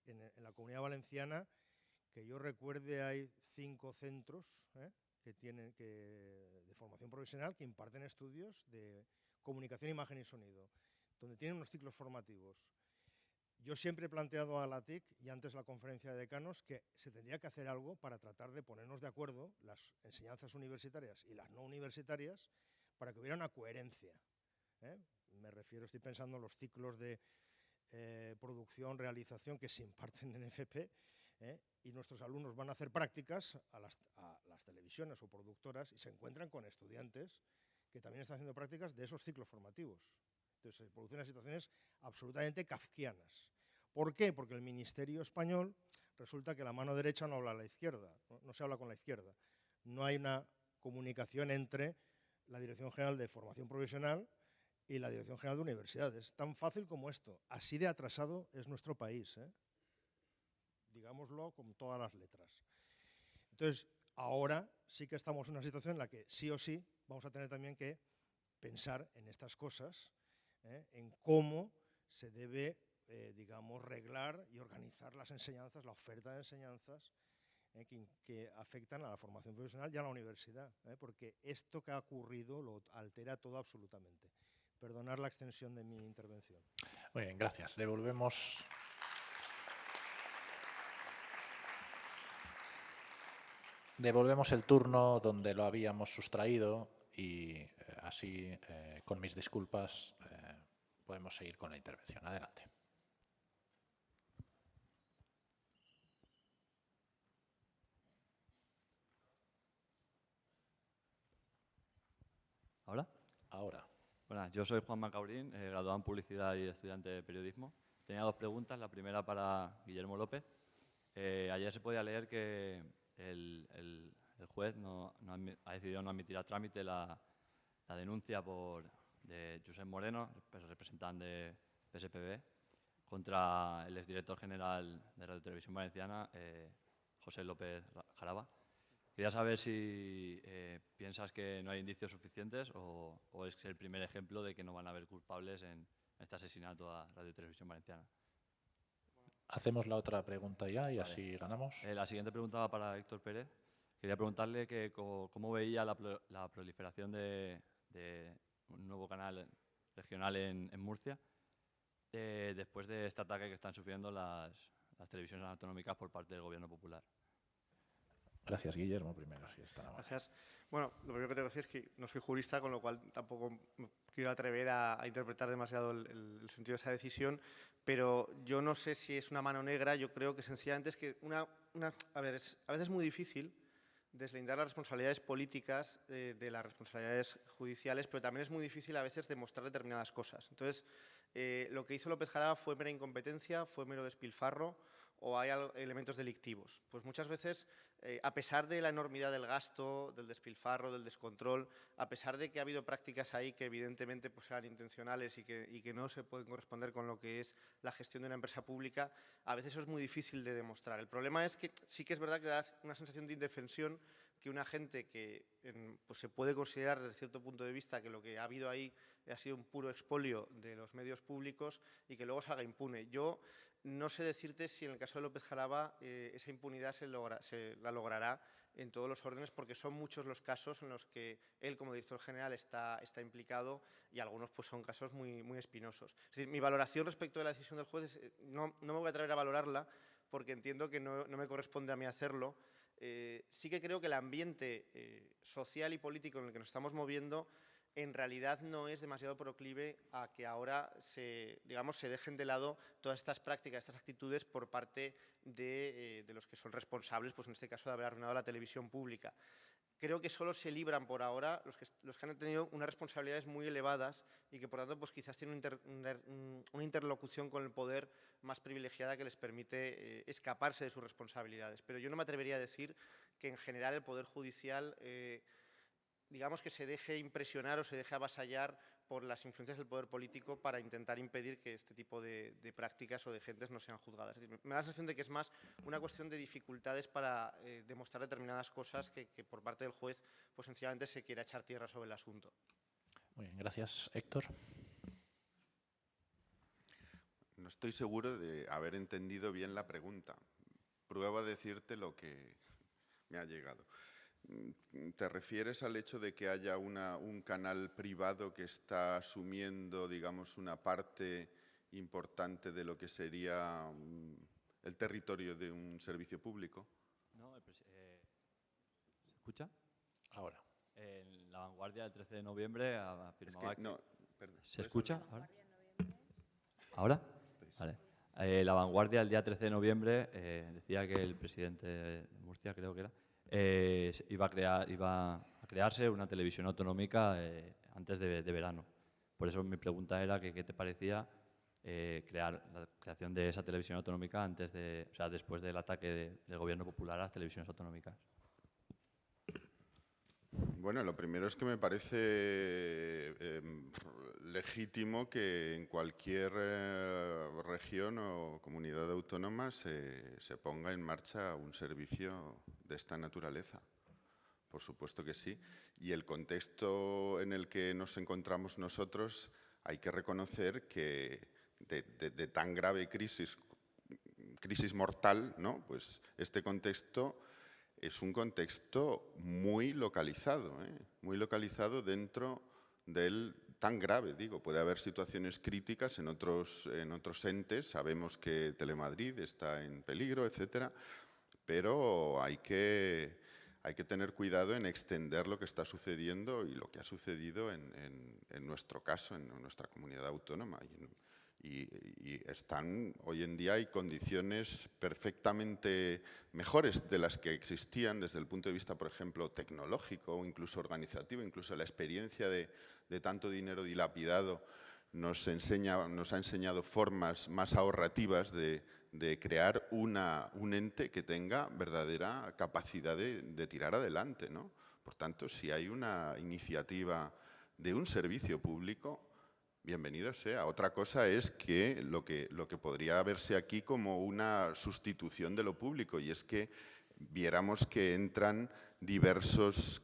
en la Comunidad Valenciana, que yo recuerde, hay 5 centros de formación profesional que imparten estudios de comunicación, imagen y sonido, donde tienen unos ciclos formativos. Yo siempre he planteado a la TIC y antes la conferencia de decanos que se tendría que hacer algo para tratar de ponernos de acuerdo las enseñanzas universitarias y las no universitarias para que hubiera una coherencia. Me refiero, estoy pensando en los ciclos de producción, realización que se imparten en FP, y nuestros alumnos van a hacer prácticas a las televisiones o productoras y se encuentran con estudiantes que también están haciendo prácticas de esos ciclos formativos. Entonces se producen situaciones absolutamente kafkianas. ¿Por qué? Porque el Ministerio español resulta que la mano derecha no habla a la izquierda, no se habla con la izquierda. No hay una comunicación entre la Dirección General de Formación Profesional y la Dirección General de Universidades. Tan fácil como esto. Así de atrasado es nuestro país, ¿eh? Digámoslo con todas las letras. Entonces, ahora sí que estamos en una situación en la que sí o sí vamos a tener también que pensar en estas cosas, en cómo se debe, digamos, reglar y organizar las enseñanzas, la oferta de enseñanzas que afectan a la formación profesional y a la universidad, porque esto que ha ocurrido lo altera todo absolutamente. Perdonar la extensión de mi intervención. Muy bien, gracias. Devolvemos el turno donde lo habíamos sustraído y así, con mis disculpas, podemos seguir con la intervención. Adelante. ¿Ahora? Ahora. Bueno, yo soy Juan Macaurín, graduado en Publicidad y estudiante de Periodismo. Tenía dos preguntas. La primera para Guillermo López. Ayer se podía leer que el juez ha decidido no admitir a trámite la denuncia de Josep Moreno, representante de PSPB, contra el exdirector general de Radio Televisión Valenciana, José López Jaraba. Quería saber si piensas que no hay indicios suficientes o es el primer ejemplo de que no van a haber culpables en este asesinato a Radio Televisión Valenciana. Hacemos la otra pregunta ya y Vale. así ganamos. La siguiente pregunta va para Héctor Pérez. Quería preguntarle cómo veía la proliferación de un nuevo canal regional en Murcia después de este ataque que están sufriendo las televisiones autonómicas por parte del Gobierno popular. Gracias, Guillermo, primero, si está la Gracias. Bueno, lo primero que tengo que decir es que no soy jurista, con lo cual tampoco me quiero atrever a interpretar demasiado el sentido de esa decisión, pero yo no sé si es una mano negra. Yo creo que sencillamente es que a veces es muy difícil deslindar las responsabilidades políticas de las responsabilidades judiciales, pero también es muy difícil a veces demostrar determinadas cosas. Entonces, lo que hizo López Jaraba fue mera incompetencia, fue mero despilfarro, o hay elementos delictivos. Pues muchas veces, a pesar de la enormidad del gasto, del despilfarro, del descontrol, a pesar de que ha habido prácticas ahí que evidentemente pues, sean intencionales y que no se pueden corresponder con lo que es la gestión de una empresa pública, a veces eso es muy difícil de demostrar. El problema es que sí que es verdad que da una sensación de indefensión que una gente que pues se puede considerar desde cierto punto de vista que lo que ha habido ahí ha sido un puro expolio de los medios públicos y que luego salga impune. Yo no sé decirte si en el caso de López Jaraba esa impunidad la logrará en todos los órdenes, porque son muchos los casos en los que él como director general está implicado y algunos pues, son casos muy, muy espinosos. Es decir, mi valoración respecto de la decisión del juez es, no me voy a atrever a valorarla porque entiendo que no me corresponde a mí hacerlo. Sí que creo que el ambiente social y político en el que nos estamos moviendo en realidad no es demasiado proclive a que ahora se dejen de lado todas estas prácticas, estas actitudes por parte de los que son responsables, pues en este caso de haber arruinado la televisión pública. Creo que solo se libran por ahora los que han tenido unas responsabilidades muy elevadas y que por tanto pues quizás tienen una interlocución con el poder más privilegiada que les permite escaparse de sus responsabilidades. Pero yo no me atrevería a decir que en general el Poder Judicial digamos que se deje impresionar o se deje avasallar por las influencias del poder político para intentar impedir que este tipo de prácticas o de gentes no sean juzgadas. Es decir, me da la sensación de que es más una cuestión de dificultades para demostrar determinadas cosas que por parte del juez pues sencillamente se quiera echar tierra sobre el asunto. Muy bien, gracias. Héctor. No estoy seguro de haber entendido bien la pregunta. Pruebo a decirte lo que me ha llegado. ¿Te refieres al hecho de que haya un canal privado que está asumiendo, digamos, una parte importante de lo que sería el territorio de un servicio público? No, ¿se escucha? Ahora. En La Vanguardia del 13 de noviembre afirmaba que... No, perdón, ¿se escucha? ¿Ahora? ¿Ahora? Vale. La Vanguardia el día 13 de noviembre decía que el presidente de Murcia, creo que era, iba a crearse una televisión autonómica antes de verano. Por eso mi pregunta era que qué te parecía la creación de esa televisión autonómica después del ataque del gobierno popular a las televisiones autonómicas. Bueno, lo primero es que me parece legítimo que en cualquier región o comunidad autónoma se ponga en marcha un servicio de esta naturaleza. Por supuesto que sí. Y el contexto en el que nos encontramos nosotros, hay que reconocer que de tan grave crisis mortal, ¿no? Pues este contexto es un contexto muy localizado dentro del tan grave, digo. Puede haber situaciones críticas en otros entes, sabemos que Telemadrid está en peligro, etcétera, pero hay que tener cuidado en extender lo que está sucediendo y lo que ha sucedido en nuestro caso, en nuestra comunidad autónoma. Y están, hoy en día hay condiciones perfectamente mejores de las que existían desde el punto de vista, por ejemplo, tecnológico o incluso organizativo. Incluso la experiencia de tanto dinero dilapidado nos ha enseñado formas más ahorrativas de crear un ente que tenga verdadera capacidad de tirar adelante, ¿no? Por tanto, si hay una iniciativa de un servicio público, bienvenido sea. Otra cosa es que lo que podría verse aquí como una sustitución de lo público, y es que viéramos que entran diversos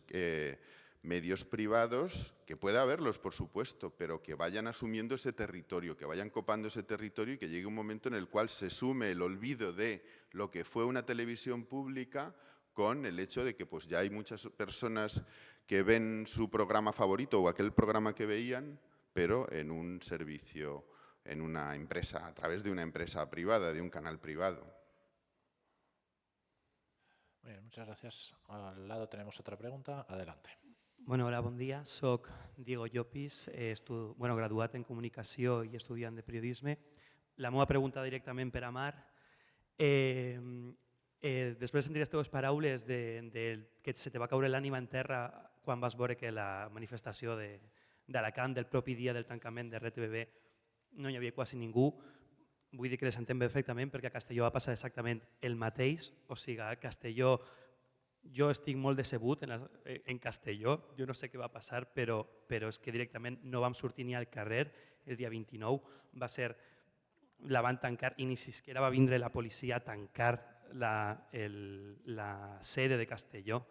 medios privados, que puede haberlos, por supuesto, pero que vayan asumiendo ese territorio, que vayan copando ese territorio y que llegue un momento en el cual se sume el olvido de lo que fue una televisión pública con el hecho de que pues, ya hay muchas personas que ven su programa favorito o aquel programa que veían, pero en un servicio, en una empresa, a través de una empresa privada, de un canal privado. Muy bien, muchas gracias. Al lado tenemos otra pregunta. Adelante. Bueno, hola, bon dia. Soc Diego Llopis, graduat en Comunicació i estudiant de Periodisme. La meva pregunta directament per a Mar. Després de sentir les teves paraules que se te va caure l'ànima en terra quan vas veure que la manifestació d'Alacant del propi dia del tancament de RTBB no hi havia quasi ningú, vull dir que les entenc perfectament perquè a Castelló va passar exactament el mateix, o sigui, a Castelló jo estic molt decebut en Castelló, jo no sé què va passar, però és que directament no vam sortir ni al carrer el dia 29, la van tancar i ni siquiera va vindre la policia a tancar la sede de Castelló.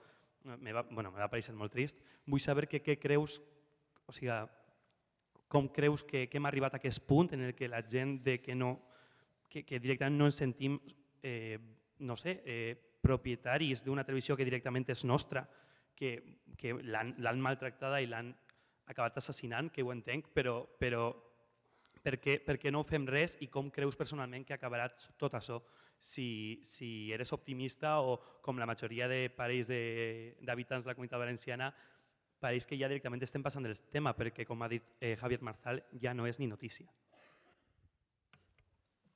Me va parecer molt trist. Vull saber què creus, o sigui, com creus que hem arribat a aquest punt en què la gent que directament no ens sentim, no sé, propietaris d'una televisió que directament és nostra, que l'han maltractada i l'han acabat assassinant, que ho entenc, però per què no fem res i com creus personalment que acabarà tot això? Si eres optimista o, com la majoria de parells d'habitants de la Comunitat Valenciana, pareix que ja directament estem passant del tema, perquè, com ha dit Javier Marzal, ja no és ni notícia.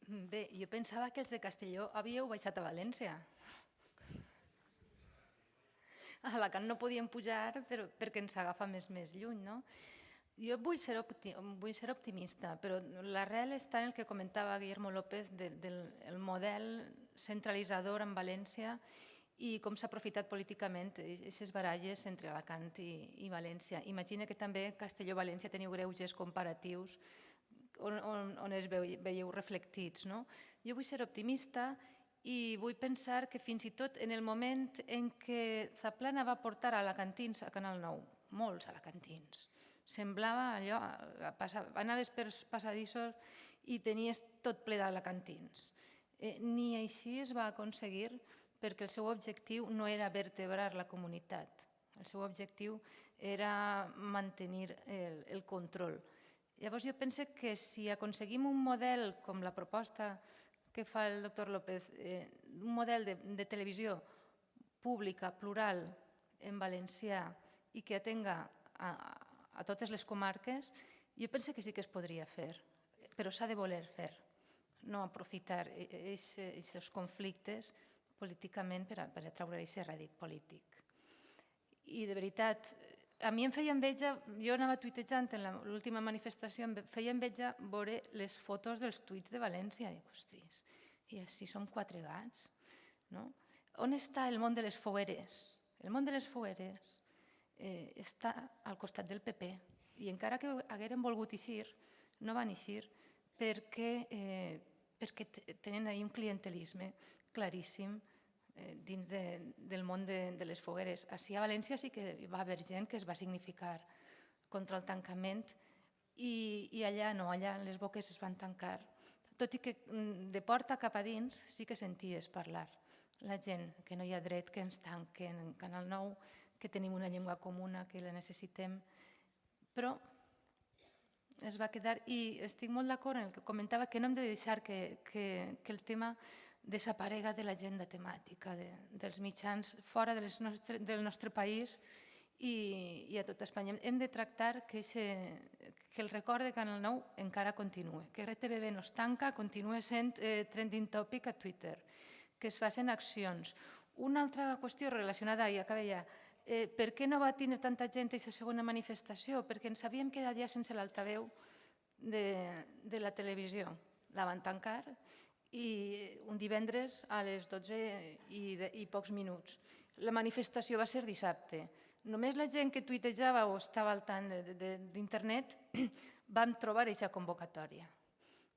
Bé, jo pensava que els de Castelló havíeu baixat a València. A Alacant no podíem pujar perquè ens agafa més lluny, no? Jo vull ser optimista, però l'arrel està en el que comentava Guillermo López del model centralitzador en València i com s'ha aprofitat políticament aquestes baralles entre Alacant i València. Imagina que també Castelló-València teniu greuges comparatius on es veieu reflectits, no? Jo vull ser optimista i vull pensar que fins i tot en el moment en què Zaplana va portar alacantins a Canal 9, molts alacantins, semblava allò, anaves per passadissos i tenies tot ple d'alacantins. Ni així es va aconseguir perquè el seu objectiu no era vertebrar la comunitat, el seu objectiu era mantenir el control. Llavors jo penso que si aconseguim un model com la proposta que fa el doctor López, un model de televisió pública, plural, en valencià i que atenga a totes les comarques, jo penso que sí que es podria fer, però s'ha de voler fer, no aprofitar aquests conflictes políticament per a treure aquest rèdit polític. I de veritat, a mi em feia enveja, jo anava tuitejant en l'última manifestació, em feia enveja veure les fotos dels tuits de València. Dic, ostres, i així som 4 gats, no? On està el món de les fogueres? El món de les fogueres està al costat del PP i encara que hagueren volgut eixir, no van eixir perquè tenen ahí un clientelisme claríssim dins del món de les fogueres. Així a València sí que va haver gent que es va significar contra el tancament i allà no, allà les boques es van tancar. Tot i que de porta cap a dins sí que senties parlar la gent, que no hi ha dret que ens tanquen en Canal 9, que tenim una llengua comuna, que la necessitem, però es va quedar, i estic molt d'acord en el que comentava, que no hem de deixar que el tema desaparega de l'agenda temàtica dels mitjans fora del nostre país i a tot Espanya. Hem de tractar que el record de Canal 9 encara continua, que RTBB no es tanca, continua sent trending topic a Twitter, que es facin accions. Una altra qüestió relacionada, i acaba ja, per què no va tindre tanta gent aquesta segona manifestació? Perquè ens havíem quedat ja sense l'altaveu de la televisió. La van tancar i un divendres a les 12 i pocs minuts. La manifestació va ser dissabte. Només la gent que tuitejava o estava al tant d'internet vam trobar aquesta convocatòria.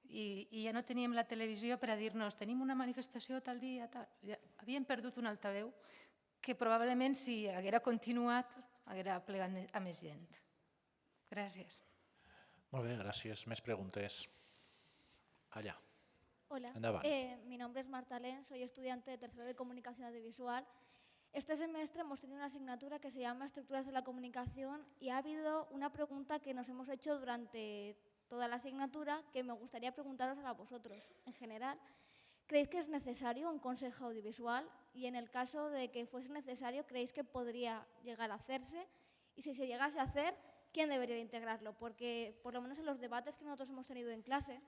I ja no teníem la televisió per a dir-nos tenim una manifestació tal dia, tal. Havíem perdut un altaveu que probablement si haguera continuat haguera plegat a més gent. Gràcies. Molt bé, gràcies. Més preguntes? Allá. Hola, Endavant. Mi nombre es Marta Len, soy estudiante de tercero de Comunicación Audiovisual. Este semestre hemos tenido una asignatura que se llama Estructuras de la Comunicación y ha habido una pregunta que nos hemos hecho durante toda la asignatura que me gustaría preguntaros a vosotros. En general, ¿creéis que es necesario un consejo audiovisual? Y en el caso de que fuese necesario, ¿creéis que podría llegar a hacerse? Y si se llegase a hacer, ¿quién debería de integrarlo? Porque, por lo menos en los debates que nosotros hemos tenido en clase,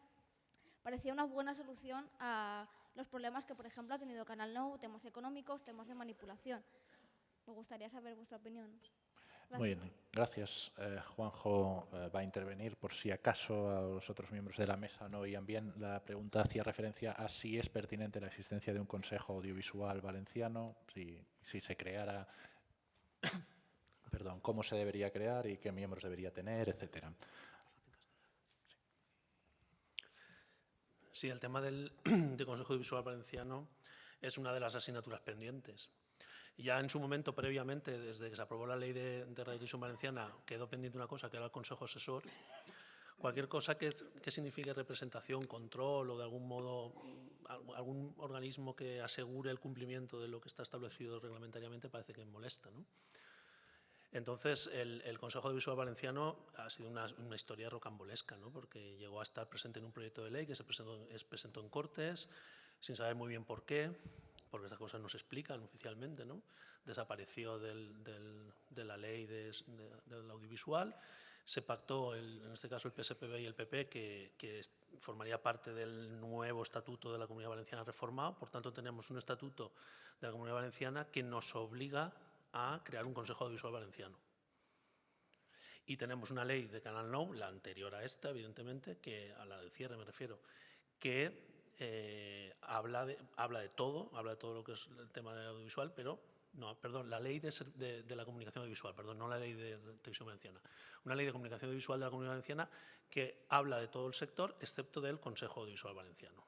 parecía una buena solución a los problemas que, por ejemplo, ha tenido Canal 9, temas económicos, temas de manipulación. Me gustaría saber vuestra opinión. Gracias. Muy bien, gracias. Juanjo va a intervenir por si acaso a los otros miembros de la mesa no oían bien. La pregunta hacía referencia a si es pertinente la existencia de un Consejo Audiovisual Valenciano, si se creara, perdón, cómo se debería crear y qué miembros debería tener, etcétera. Sí, el tema del Consejo Audiovisual Valenciano es una de las asignaturas pendientes. Ya en su momento, previamente, desde que se aprobó la ley de Radiodifusión Valenciana, quedó pendiente una cosa, que era el Consejo Asesor. Cualquier cosa que signifique representación, control o de algún modo algún organismo que asegure el cumplimiento de lo que está establecido reglamentariamente parece que molesta, ¿no? Entonces, el Consejo Audiovisual Valenciano ha sido una historia rocambolesca, ¿no? Porque llegó a estar presente en un proyecto de ley que se presentó en Cortes, sin saber muy bien por qué, porque estas cosas no se explican oficialmente, ¿no? Desapareció de la ley del audiovisual, se pactó, en este caso el PSPV y el PP, que formaría parte del nuevo estatuto de la Comunidad Valenciana reformado, por tanto tenemos un estatuto de la Comunidad Valenciana que nos obliga a crear un Consejo Audiovisual Valenciano. Y tenemos una ley de Canal 9, la anterior a esta, evidentemente, a la del cierre me refiero, que habla de todo lo que es el tema del audiovisual, pero, no, perdón, la ley de la comunicación audiovisual, perdón, no la ley de televisión valenciana. Una ley de comunicación audiovisual de la Comunidad Valenciana que habla de todo el sector, excepto del Consejo Audiovisual Valenciano.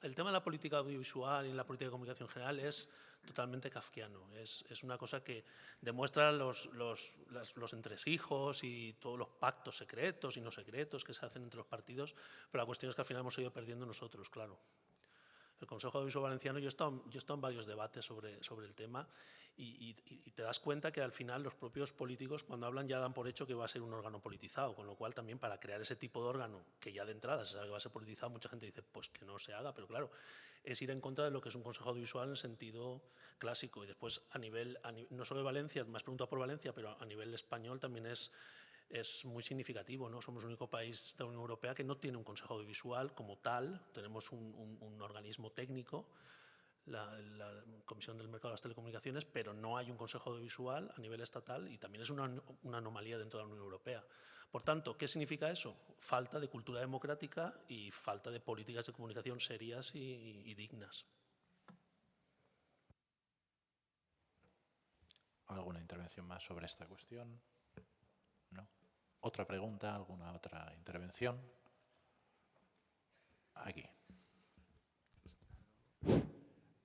El tema de la política audiovisual y la política de comunicación en general es totalmente kafkiano. Es una cosa que demuestra los entresijos y todos los pactos secretos y no secretos que se hacen entre los partidos, pero la cuestión es que al final hemos ido perdiendo nosotros, claro. El Consejo Audiovisual Valenciano, yo he estado en varios debates sobre el tema y te das cuenta que al final los propios políticos cuando hablan ya dan por hecho que va a ser un órgano politizado, con lo cual también para crear ese tipo de órgano, que ya de entrada se sabe que va a ser politizado, mucha gente dice pues que no se haga, pero claro, es ir en contra de lo que es un Consejo Audiovisual en el sentido clásico. Y después no solo de Valencia, me has preguntado por Valencia, pero a nivel español también es muy significativo, ¿no? Somos el único país de la Unión Europea que no tiene un Consejo Audiovisual como tal, tenemos un organismo técnico, la Comisión del Mercado de las Telecomunicaciones, pero no hay un Consejo Audiovisual a nivel estatal y también es una anomalía dentro de la Unión Europea. Por tanto, ¿qué significa eso? Falta de cultura democrática y falta de políticas de comunicación serias y dignas. ¿Alguna intervención más sobre esta cuestión? ¿No? ¿Otra pregunta? ¿Alguna otra intervención? Aquí.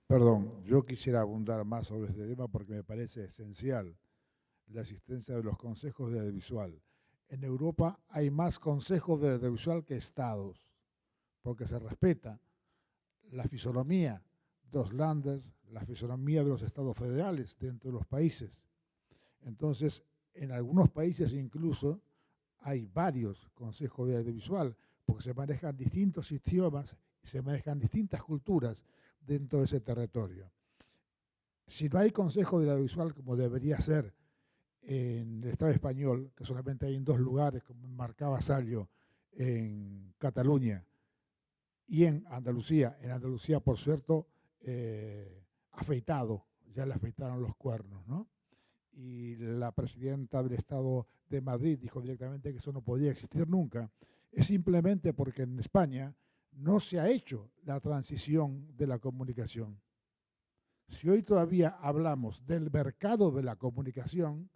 Perdón, yo quisiera abundar más sobre este tema porque me parece esencial la existencia de los consejos de audiovisual. En Europa hay más consejos de audiovisual que estados, porque se respeta la fisonomía de los landes, la fisonomía de los estados federales dentro de los países. Entonces, en algunos países incluso hay varios consejos de audiovisual, porque se manejan distintos idiomas y se manejan distintas culturas dentro de ese territorio. Si no hay consejo de audiovisual como debería ser en el Estado español, que solamente hay en 2 lugares, como marcaba Salio, en Cataluña y en Andalucía. En Andalucía, por cierto, afeitado, ya le afeitaron los cuernos, ¿no? Y la presidenta del Estado de Madrid dijo directamente que eso no podía existir nunca. Es simplemente porque en España no se ha hecho la transición de la comunicación. Si hoy todavía hablamos del mercado de la comunicación,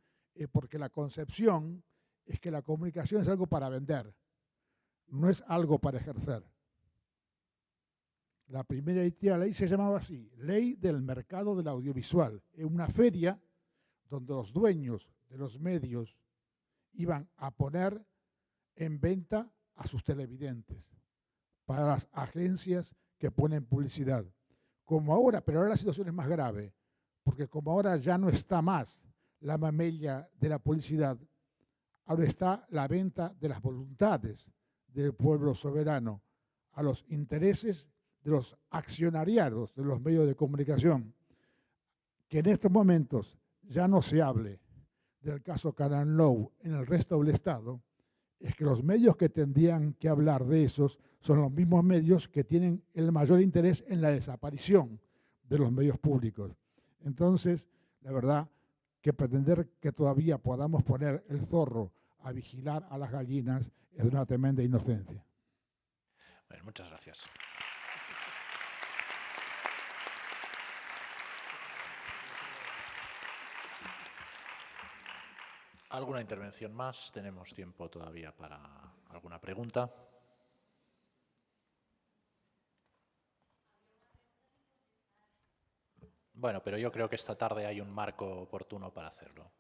porque la concepción es que la comunicación es algo para vender, no es algo para ejercer. La primera ley se llamaba así, Ley del Mercado del Audiovisual. Es una feria donde los dueños de los medios iban a poner en venta a sus televidentes para las agencias que ponen publicidad. Como ahora, pero ahora la situación es más grave, porque como ahora ya no está más la mamella de la publicidad, ahora está la venta de las voluntades del pueblo soberano a los intereses de los accionariados de los medios de comunicación. Que en estos momentos ya no se hable del caso Canal Nou en el resto del Estado, es que los medios que tendrían que hablar de esos son los mismos medios que tienen el mayor interés en la desaparición de los medios públicos. Entonces, la verdad que pretender que todavía podamos poner el zorro a vigilar a las gallinas es una tremenda inocencia. Bueno, muchas gracias. ¿Alguna intervención más? Tenemos tiempo todavía para alguna pregunta. Bueno, pero yo creo que esta tarde hay un marco oportuno para hacerlo.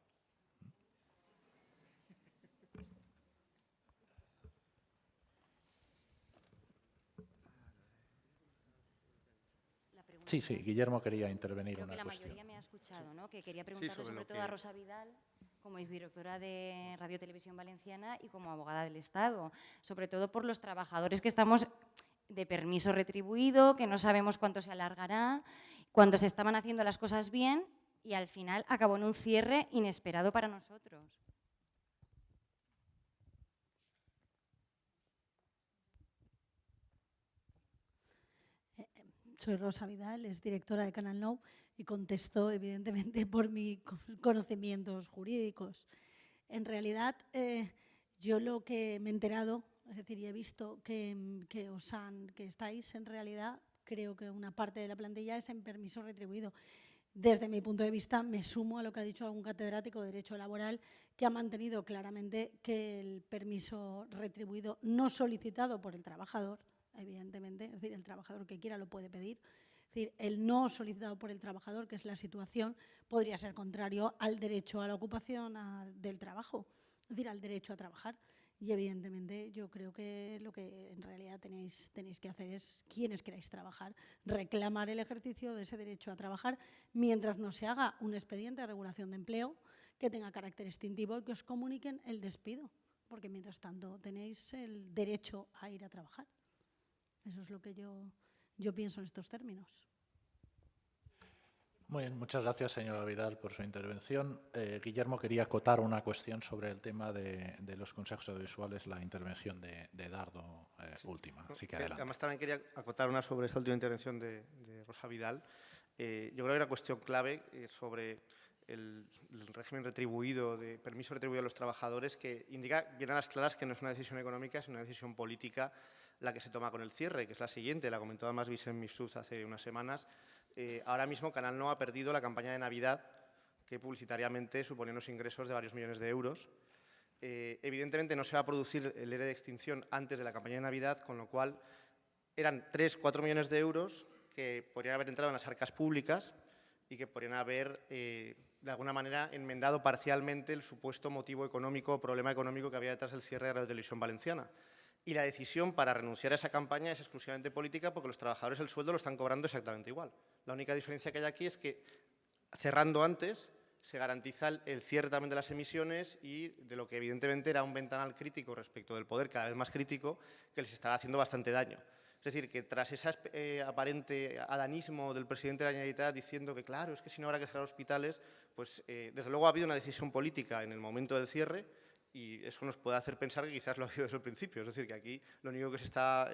Sí, Guillermo quería intervenir Creo una que la cuestión. mayoría me ha escuchado, ¿no? Que quería preguntarle sobre todo a Rosa Vidal, como exdirectora de Radio Televisión Valenciana y como abogada del Estado, sobre todo por los trabajadores que estamos de permiso retribuido, que no sabemos cuánto se alargará, cuando se estaban haciendo las cosas bien y al final acabó en un cierre inesperado para nosotros. Soy Rosa Vidal, es directora de Canal Nou y contesto evidentemente por mis conocimientos jurídicos. En realidad, yo lo que me he enterado, es decir, y he visto que estáis en realidad, creo que una parte de la plantilla es en permiso retribuido. Desde mi punto de vista, me sumo a lo que ha dicho algún catedrático de Derecho Laboral, que ha mantenido claramente que el permiso retribuido no solicitado por el trabajador, evidentemente, es decir, el trabajador que quiera lo puede pedir. Es decir, el no solicitado por el trabajador, que es la situación, podría ser contrario al derecho a la ocupación del trabajo, es decir, al derecho a trabajar. Y evidentemente yo creo que lo que en realidad tenéis que hacer es, quienes queráis trabajar, reclamar el ejercicio de ese derecho a trabajar mientras no se haga un expediente de regulación de empleo que tenga carácter extintivo y que os comuniquen el despido, porque mientras tanto tenéis el derecho a ir a trabajar. Eso es lo que yo pienso en estos términos. Muy bien, muchas gracias, señora Vidal, por su intervención. Guillermo quería acotar una cuestión sobre el tema de los consejos audiovisuales, la intervención de Dardo última. Así que adelante. Además, también quería acotar una sobre esa última intervención de Rosa Vidal. yo creo que hay una cuestión clave sobre el régimen retribuido, de permiso retribuido a los trabajadores, que indica bien a las claras que no es una decisión económica, es una decisión política la que se toma con el cierre, que es la siguiente, la comentó además Vicent Mifsud hace unas semanas. Ahora mismo Canal No ha perdido la campaña de Navidad, que publicitariamente suponía unos ingresos de varios millones de euros. Evidentemente no se va a producir el ERE de extinción antes de la campaña de Navidad, con lo cual eran 3-4 millones de euros que podrían haber entrado en las arcas públicas y que podrían haber, de alguna manera, enmendado parcialmente el supuesto motivo económico o problema económico que había detrás del cierre de Radio Televisión Valenciana. Y la decisión para renunciar a esa campaña es exclusivamente política porque los trabajadores el sueldo lo están cobrando exactamente igual. La única diferencia que hay aquí es que, cerrando antes, se garantiza el cierre también de las emisiones y de lo que evidentemente era un ventanal crítico respecto del poder, cada vez más crítico, que les estaba haciendo bastante daño. Es decir, que tras ese aparente adanismo del presidente de la Generalitat diciendo que, claro, es que si no habrá que cerrar hospitales, pues desde luego ha habido una decisión política en el momento del cierre y eso nos puede hacer pensar que quizás lo ha habido desde el principio. Es decir, que aquí lo único que se está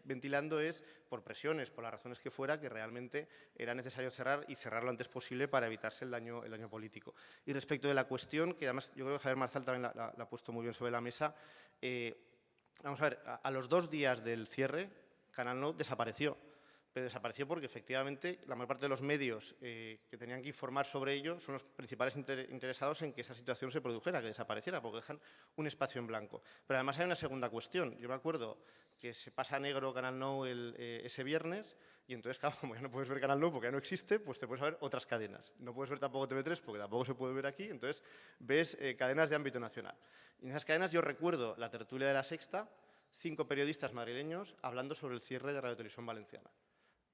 ventilando es, por presiones, por las razones que fuera, que realmente era necesario cerrar y cerrar lo antes posible para evitarse el daño político. Y respecto de la cuestión, que además yo creo que Javier Marzal también la ha puesto muy bien sobre la mesa, vamos a ver, a los 2 días del cierre, Canal No desapareció, pero desapareció porque efectivamente la mayor parte de los medios que tenían que informar sobre ello son los principales interesados en que esa situación se produjera, que desapareciera, porque dejan un espacio en blanco. Pero además hay una segunda cuestión. Yo me acuerdo que se pasa a negro Canal No ese viernes y entonces, claro, como ya no puedes ver Canal No porque ya no existe, pues te puedes ver otras cadenas. No puedes ver tampoco TV3 porque tampoco se puede ver aquí, entonces ves cadenas de ámbito nacional. Y en esas cadenas yo recuerdo la tertulia de La Sexta, 5 periodistas madrileños hablando sobre el cierre de Radio Televisión Valenciana.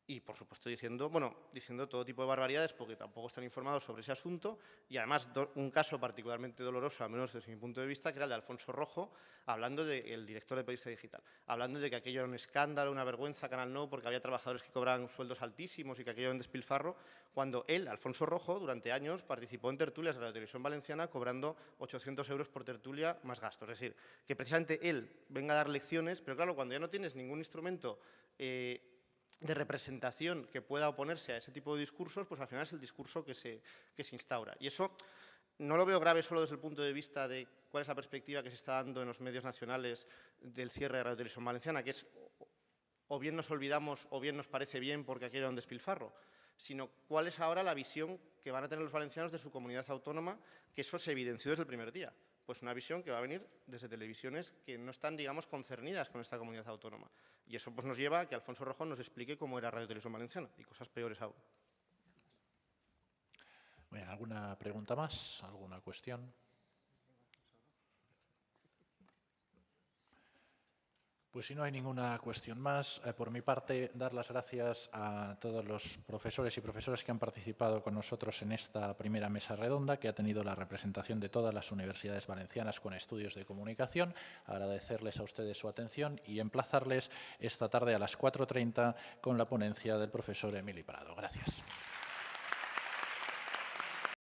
Y, por supuesto, diciendo todo tipo de barbaridades porque tampoco están informados sobre ese asunto y, además, un caso particularmente doloroso, al menos desde mi punto de vista, que era el de Alfonso Rojo, hablando del director de Periodista Digital, hablando de que aquello era un escándalo, una vergüenza, Canal No, porque había trabajadores que cobraban sueldos altísimos y que aquello era un despilfarro, cuando él, Alfonso Rojo, durante años participó en tertulias de Radio Televisión Valenciana cobrando 800 euros por tertulia más gastos. Es decir, que precisamente él venga a dar lecciones, pero claro, cuando ya no tienes ningún instrumento de representación que pueda oponerse a ese tipo de discursos, pues al final es el discurso que se instaura. Y eso no lo veo grave solo desde el punto de vista de cuál es la perspectiva que se está dando en los medios nacionales del cierre de Radio Televisión Valenciana, que es o bien nos olvidamos o bien nos parece bien porque aquello era un despilfarro, sino cuál es ahora la visión que van a tener los valencianos de su comunidad autónoma, que eso se evidenció desde el primer día. Pues una visión que va a venir desde televisiones que no están, digamos, concernidas con esta comunidad autónoma. Y eso pues, nos lleva a que Alfonso Rojo nos explique cómo era Radio Televisión Valenciana y cosas peores aún. Bien, ¿alguna pregunta más? ¿Alguna cuestión? Pues si no hay ninguna cuestión más, por mi parte, dar las gracias a todos los profesores y profesoras que han participado con nosotros en esta primera mesa redonda, que ha tenido la representación de todas las universidades valencianas con estudios de comunicación. Agradecerles a ustedes su atención y emplazarles esta tarde a las 4:30 con la ponencia del profesor Emili Prado. Gracias.